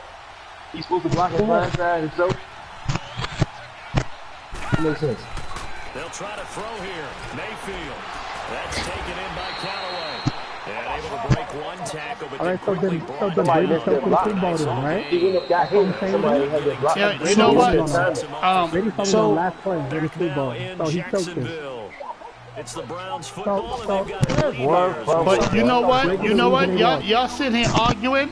He's supposed to block his blind side and so. It makes sense. They'll try to throw here. Mayfield. That's taken in by Callaway. And able to break one tackle, but Alright, so then Brady fell for the football then, right? He wouldn't have got hit. Somebody had to block. Yeah, you know what? Brady fell on the last play of the football, so he choked him. It's the Browns football, and they've got But you know what? Y'all sitting here arguing.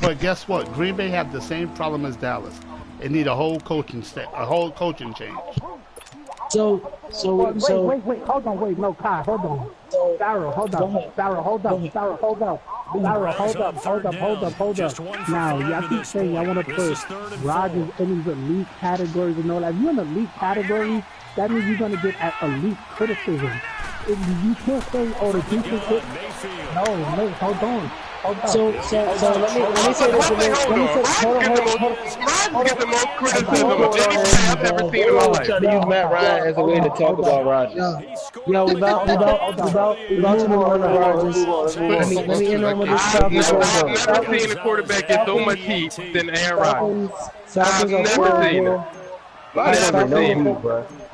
But guess what? Green Bay have the same problem as Dallas. They need a whole coaching change. Wait, hold on, no, Kai, hold on. Sarah, hold up. Now, y'all keep saying y'all want to put Rodgers in these elite categories and all that. If you're in the elite category, that means you're going to get elite criticism. You can't say, oh, the defense. No, hold on. So let me say this. Hold on. Get the most criticism of any player I've ever seen in my life. Trying to use Matt Ryan as a way to talk about Rodgers. Yo, without talking about Rodgers, let me end on with this topic. I've never seen a quarterback get so much heat than Aaron Rodgers. I've never seen it. I've never seen it.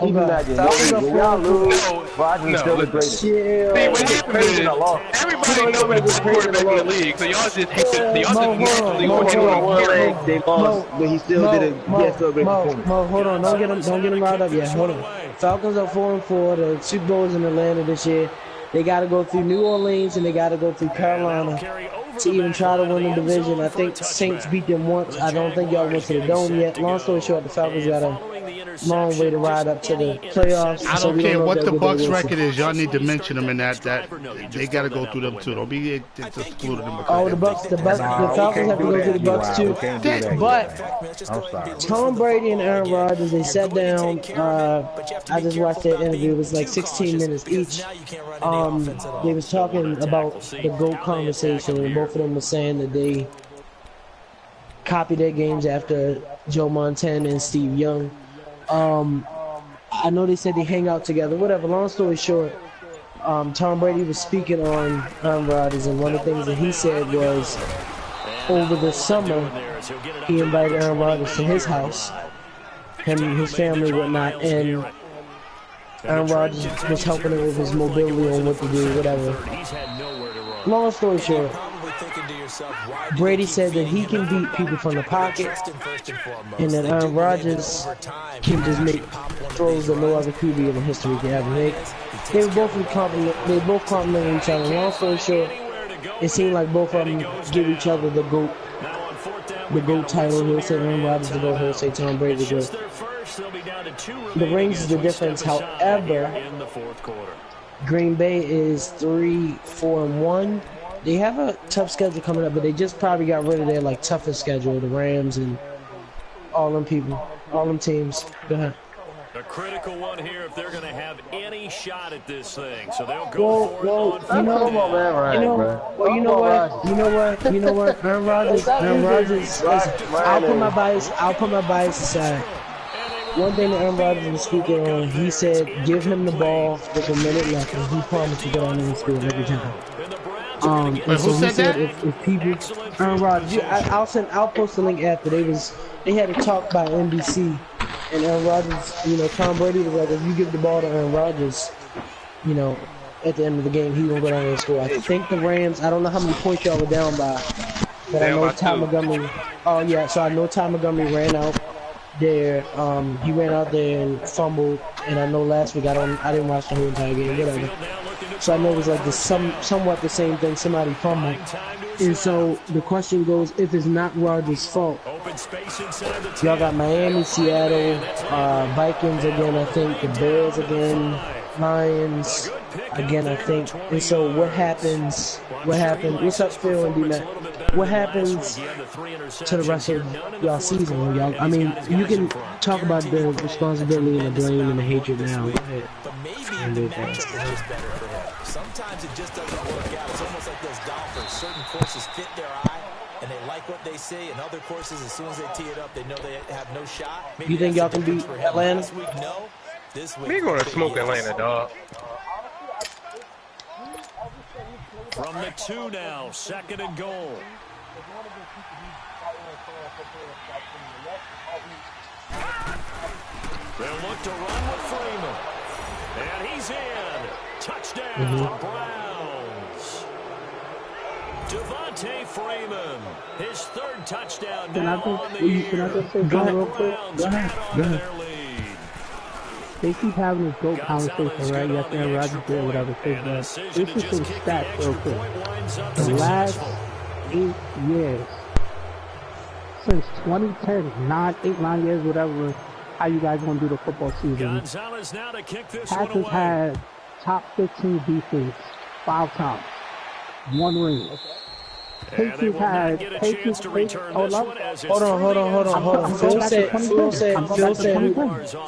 Even that, when y'all lose, Rodgers is still the greatest. See, what happens is, everybody knows the best quarterback in the league, so y'all just hate the naturally go hit on him. They lost, but he still did a great performance. Mo, hold on, don't get him riled up yet. Hold on. Falcons are 4-4. The Super Bowl is in Atlanta this year. They got to go through New Orleans and they got to go through Carolina to even try to win the division. I think Saints beat them once. I don't think y'all went to the Dome yet. Long story short, the Falcons got a long way to ride up to the playoffs. I don't care what the Bucs record is. Y'all need to mention them in that they got to go through them too. Don't be just excluding them. Oh, the Falcons have to go through the Bucs too. But Tom Brady and Aaron Rodgers, they sat down. I just watched their interview. It was like 16 minutes each. They was talking about the GOAT conversation, and both of them were saying that they copied their games after Joe Montana and Steve Young. I know they said they hang out together, whatever. Long story short, Tom Brady was speaking on Aaron Rodgers, and one of the things that he said was over the summer, he invited Aaron Rodgers to his house, him and his family, whatnot, and Aaron Rodgers was helping him with his mobility on what to do, whatever. Long story short, Brady said that he can beat people from the pocket, and that Aaron Rodgers can just make throws that no other QB in the history can ever make. They both compliment each other. Long story short, it seemed like both of them give each other the GOAT title. He'll say Aaron Rodgers the GOAT, he'll say Tom Brady the GOAT. The rings is the difference. However, Green Bay is 3-4-1. They have a tough schedule coming up, but they just probably got rid of their toughest schedule, the Rams and all them teams. Go ahead. A critical one here if they're going to have any shot at this thing. So they'll go for it on You know what? Aaron Rodgers. I'll put my bias aside. One thing that Aaron Rodgers was speaking on, he said, give him the ball with a minute left, and he promised to get on the field every time. And who so he said said that? if people, Aaron Rodgers, I'll post the link after. They had a talk by NBC, and Aaron Rodgers, Tom Brady was like, if you give the ball to Aaron Rodgers, at the end of the game, he's gonna go down there and score. I think the Rams, I don't know how many points y'all were down by, but I know Ty Montgomery. Oh yeah, so I know Ty Montgomery ran out there. He ran out there and fumbled, and I know last week I didn't watch the whole entire game, whatever. So I know it was like somewhat the same thing. Somebody fumbled, and so the question goes: if it's not Rodgers' fault, y'all got Miami, Seattle, Vikings again. I think the Bears again, Lions again. I think. And so what happens? What's up, Phil and D-Mac? What happens to the rest of y'all season? Y'all, I mean, you can talk about the responsibility and the blame and the hatred now. Go ahead. Sometimes it just doesn't work out. It's almost like those golfers. Certain courses fit their eye, and they like what they see. And other courses, as soon as they tee it up, they know they have no shot. Maybe you think y'all can beat Atlanta? This week, no. This week, We're going to smoke Atlanta, dog. From the 2 now, 2nd and goal. They'll look to run with Freeman. And he's in. Touchdown, Browns. Devontae Freeman, his 3rd touchdown now on the year. Can I just say something real quick? Go ahead. They keep having this GOAT conversation, right? Yes, Aaron Rodgers did whatever. This is some stats real quick. The last 8 years, since 2010, 9 years, whatever, how you guys going to do the football season? Packers had top 15 defense 5 times. 1 ring. Patriots had hold on.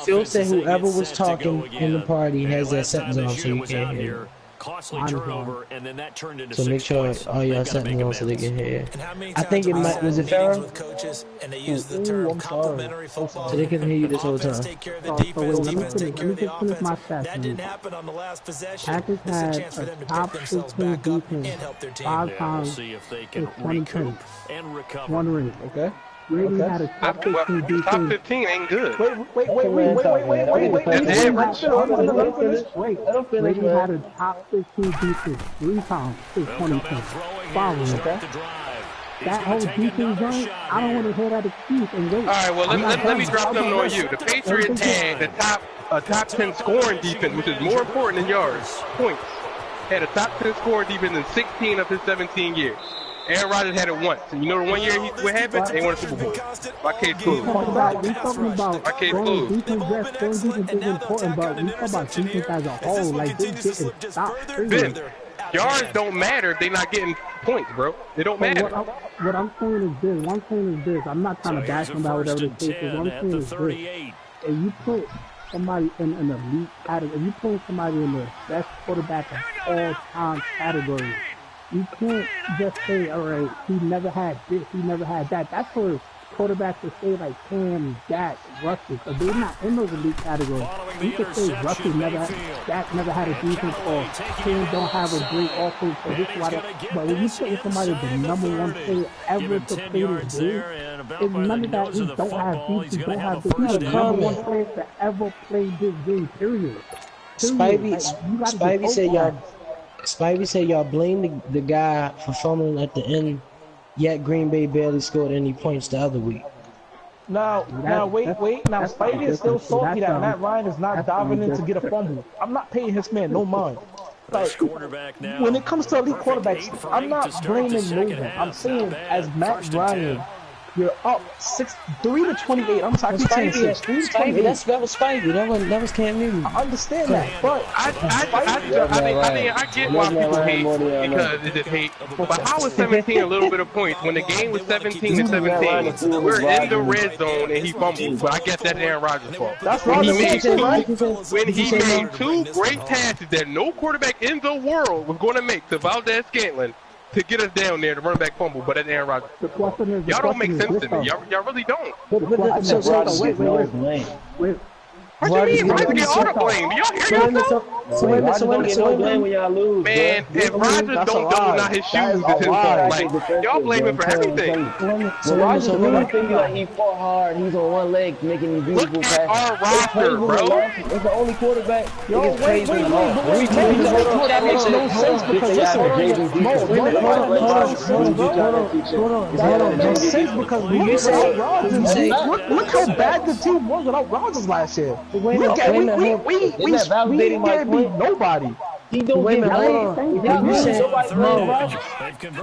Phil said whoever was talking in the party has their settings on, so you can't hear. Costly turnover, and then that turned into so make sure all y'all settings on so they can hear. I think it might was it Farrah? So they can hear you this whole time. Let me just finish my stats. That didn't happen on the last possession. Packers had a top 15 defense 5 times since 2010. 1 ring. Okay. Brady had a top 15 defense. Top 15 ain't good. Wait. Brady had a top 15 defense 3 times since 2010. Following, okay? That whole defense zone, I don't want to hear that excuse and wait. All right, well, let me drop them on you. The Patriots had a top 10 scoring defense, which is more important than yards, points. Had a top 10 scoring defense in 16 of his 17 years. Aaron Rodgers had it once. And you know the 1 year what happened? They won a Super Bowl. My case closed. My case closed. Defense is important, but we talk about defense as a whole. Like, this getting stopped. Ben, yards don't matter if they're not getting points, bro. They don't matter. What I'm saying is this. I'm not trying to bash them about whatever the case is. What I'm saying is this. If you put somebody in an elite category, if you put somebody in the best quarterback of all time category, you can't just say, all right, he never had this, he never had that. That's for quarterbacks to say like Cam, Dak, Russell, because they're not in those elite categories. You could say Russell Dak never had a defense, or Cam don't have a great offense, so this is why. But when you put somebody the #1 player ever to play this game, it's none of that. He don't have defense, don't have this. He's the #1 player to ever play this game. Period. Spivey said y'all blame the guy for fumbling at the end, yet Green Bay barely scored any points the other week. Now, wait. Now, Spivey is still salty that Matt Ryan is not diving in to get a fumble. I'm not paying his man no mind. Like, when it comes to elite quarterbacks, I'm not blaming no one. I'm saying, as Matt Ryan, you're up 3 to 28. I'm sorry, Spivey, that was Spivey. That was Cam Newton. I understand that, but I get why people hate because it's just hate. But how is 17 a little bit of points when the game was 17 to 17? We're in the red zone and he fumbled. But I guess that's Aaron Rodgers' fault. That's when he made 2 great passes that no quarterback in the world was going to make to Valdez-Scantling to get us down there to run back fumble, but that's Aaron Rodgers. Y'all don't make sense to me. Y'all really don't. Wait. What do you mean? Rodgers get all the blame? Y'all hear yourself? So wait a minute, so wait a minute, so wait a minute. When y'all lose, Man, if Rodgers don't double not his shoes, it's his fault. Like, y'all blame him for everything. So Rodgers really think like he fought hard, he's on one leg making these beautiful passes. Look at our roster, bro. It's the only quarterback. Yo, wait, that makes no sense because look how bad the team was without Rodgers last year. We can't beat nobody. He don't wait a minute, you saying,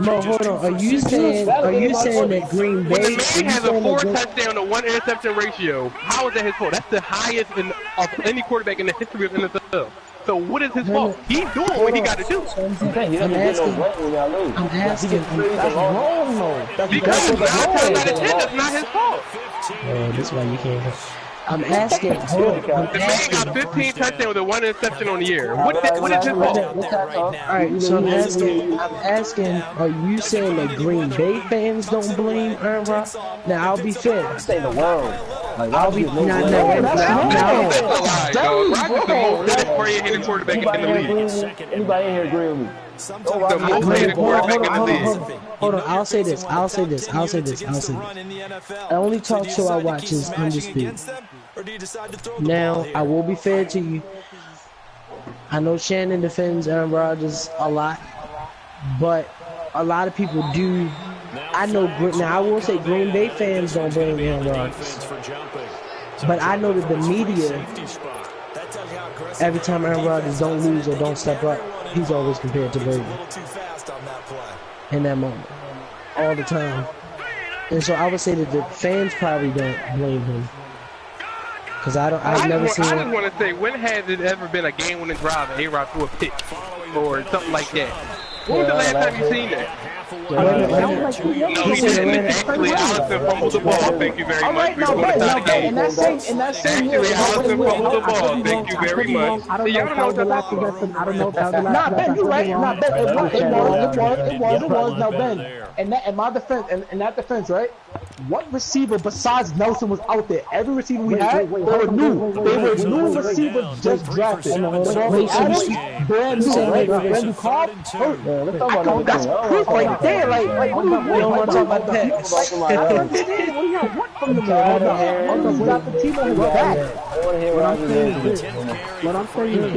Mo, hold on. Are you saying that Green Bay? When the man has a 4 touchdown to 1 interception ratio, how is that his fault? That's the highest of any quarterback in the history of NFL. So what is his fault? He's doing what he got to do. I'm asking. That's wrong, though. Because if God's not attending, that's not his fault. This is why you can't. I'm asking. Hold on. The man got 15 touchdowns with 1 interception on the year. What is his fault? Alright, so I'm asking, are you saying that Green Bay fans don't blame Aaron Rodgers? Now, I'll be fair. I say the world. Like, I'll be That's a lie, dog. Rodgers is the most prayer-hitting quarterback in the league. Anybody in here agree with me? The most hated quarterback in the league. Hold on, I'll say this. I only talk show I watch is Undisputed. Now, I will be fair to you. I know Shannon defends Aaron Rodgers a lot, but a lot of people do. I know. Now, I will say Green Bay fans don't blame Aaron Rodgers, but I know that the media, every time Aaron Rodgers don't lose or don't step up, he's always compared to Brady in that moment, all the time. And so I would say that the fans probably don't blame him. Because I've never seen. I just want to say, when has it ever been a game-winning drive and A-Rod threw a pick or something like that? When was the last time you seen that? No, he didn't. Actually, Allison fumbled the ball. Thank you very much. We're going to tie the game. Actually, Allison fumbled the ball. Thank you very much. I don't know if that was the last possession. I don't know if that was the last possession. Ben, you're right. Nah, Ben, it was. Now, Ben, in that defense, right? What receiver besides Nelson was out there? Every receiver we had, they were new receivers just drafted. Brand new, right? Brand new Cobb. That's proof right there. Like, what do you want to talk about that? I don't understand. What do you want from the man? We got the team on his back. What I'm saying is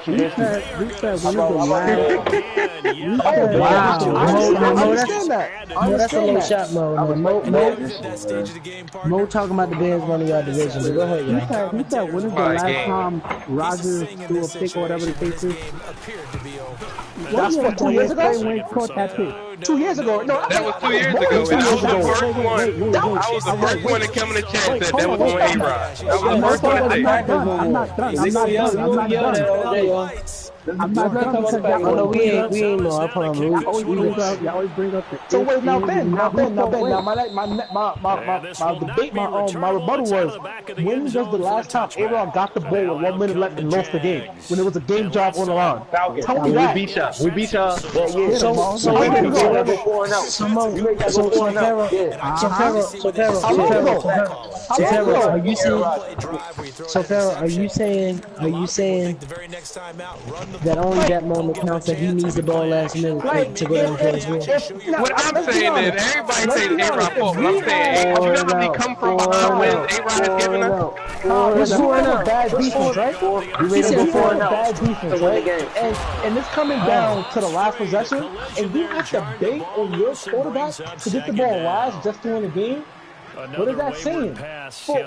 this. We said when is the last? I understand that. That's a low shot, Mo talking about the Bears running our division. But go ahead, y'all. He said when is the last time Rodgers threw a pick or whatever the case is? That's what, 2 years ago? When he caught that pick. 2 years ago. No, that was 2 years ago. And I was the first one. I was the first one to come in the chat said that was on A-Rod. I was the first one to say. I'm not done. We ain't no. I promise. You always bring up the. So wait, now Ben. Now my debate, my rebuttal was, when was the last time A-Rod got the ball with 1 minute left and lost the game? When it was a game job on the line. Tell me that. We beat y'all. Are you saying that only that moment counts, that he needs the ball last minute to go down and play his win? What I'm saying is, everybody says A-Rod fault, but I'm saying, you know how we come from behind wins A-Rod has given us? We're going to bad defense, right? He said bad defense, right? And it's coming down to the last possession, and you have to bank on your quarterback to get the ball last just to win the game. What is that saying? For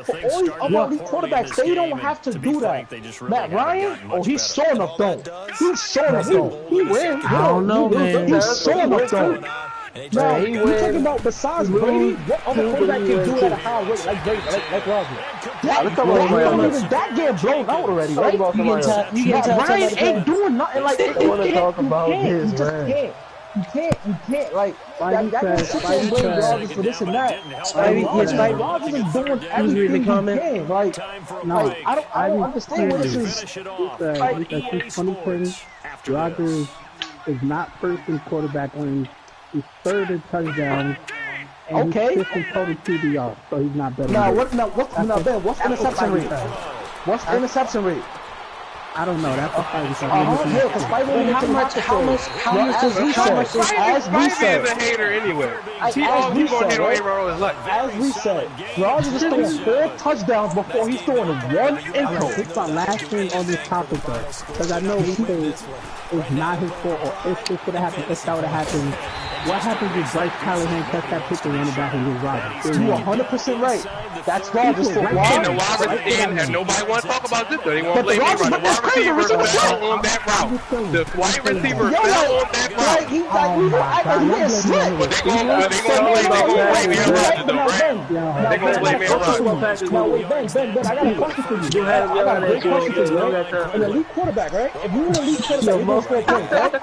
all these quarterbacks, they don't have to do that. Matt Ryan, he's sure enough don't. He's sure enough don't. He wins. I don't know, man. He's sure enough don't. Now, you're talking about besides Brady, what other quarterback can do at a high rate like Brady, like Rodgers? That game blown out already, right? Ryan ain't doing nothing like that. You just can't. You can't, like, that guy's blame Rodgers for this and that. Rodgers is doing everything he can. Like, I don't understand what this is. He said since 2020, Rodgers is not first in quarterback wins. He's third in touchdowns. And he's fifth in total QBR, so he's not better. What's the interception rate? What's the interception rate? I don't know. That's a fight. Yeah, because Spider Man. How much does he say? As we said, is a hater anyway. As we said, Rodgers is throwing 4 touchdowns before he's throwing 1 intro. It's my last thing on this topic though, because I know we say it's not his fault, or if this would have happened, if that would have happened. What happens if Bryce Callahan catch that pitch and run it back and get Rodgers? You're 100% right. That's Rodgers. And nobody want to talk about this though. They want to blame me. The wide receiver fell on that route. The wide receiver fell on that route. He's like, But they gonna blame Aaron Rodgers though, right? They gonna blame Aaron Rodgers. Now wait, Ben, I got a question for you. I got a great question for you, right? An elite quarterback, right? If you're an elite quarterback, you're gonna score points, right?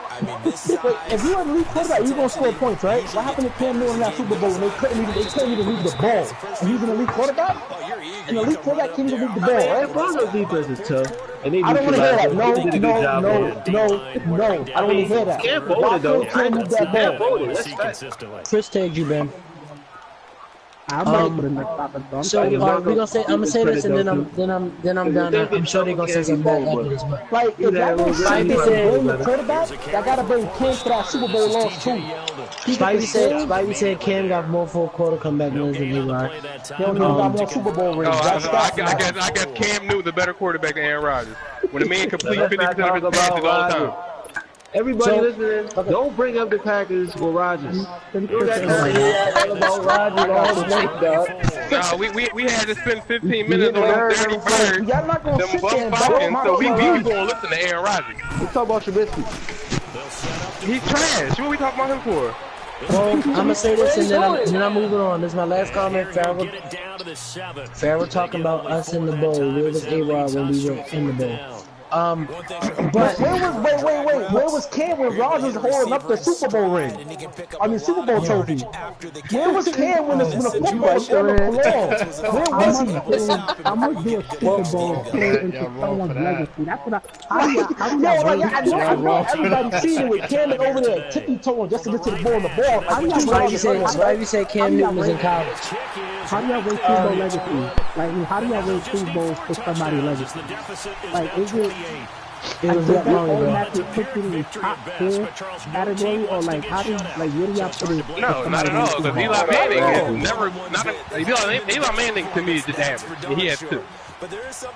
If you're an elite quarterback, you're gonna score points, right? What happened to Cam Newton in that Super Bowl when they couldn't even leave the ball? And he's an elite quarterback? An elite quarterback can't even leave the ball, right? Broncos defense is tough. I don't want to hear that. No. I don't want to hear that. Can't fold it though. Can't move that ball. Chris tagged you, Ben. So we gonna say, I'm gonna say this, and then I'm done. I'm sure they're gonna say something back after this. But like, if that was the quarterback, I gotta bring Cam to that Super Bowl loss too. Spivey said Cam got more full quarter comeback wins than he got. He only got more Super Bowl rings. I guess Cam Newton the better quarterback than Aaron Rodgers. When the man completes 50% of his passes all the time. Everybody listening, don't bring up the Packers with Rodgers. We had to spend 15 minutes on them 30 birds, them Buff Falcons, so we going to listen to Aaron Rodgers. Let's talk about Trubisky. He's trash. What are we talking about him for? Well, I'm gonna say this and then I'm moving on. This is my last comment. Farrell talking about us in the bowl. Where was A-Rod when we were in the bowl? But where was Cam when Rodgers holding up the Super Bowl ring? I mean Super Bowl trophy. Where was Cam when the football belonged? Where was he? I might do a Super Bowl play into someone's legacy. That's what I know everybody's seen it with Cam over there tippy-toeing just to get to the ball on the ball. Spivey said Cam Newton was in college. How do y'all rate Super Bowl legacy? Like, how do y'all rate Super Bowls for somebody's legacy? Like, is it automatically put you in the top 4 category, or like how do where do y'all put it? No, not at all. Because Eli Manning is never Eli Manning to me is just average. He has 2.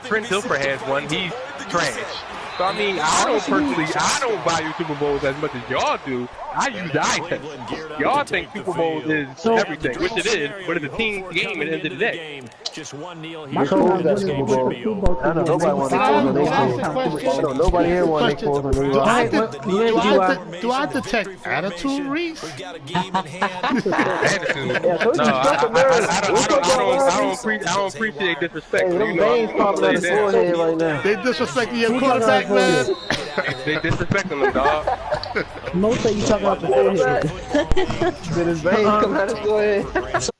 Trent Dilfer has 1. He's trash. So I mean, I don't value Super Bowls as much as y'all do. I use the eye test. Y'all think Super Bowl is everything, which it is, but it's a team game at the end of the day. Nobody here wants Nick Foles on the Do I have to check attitude, Reese? I don't appreciate disrespect. They disrespecting your quarterback, man. They disrespecting him, dog. Most of you talking about the forehead. Did his veins come out his forehead?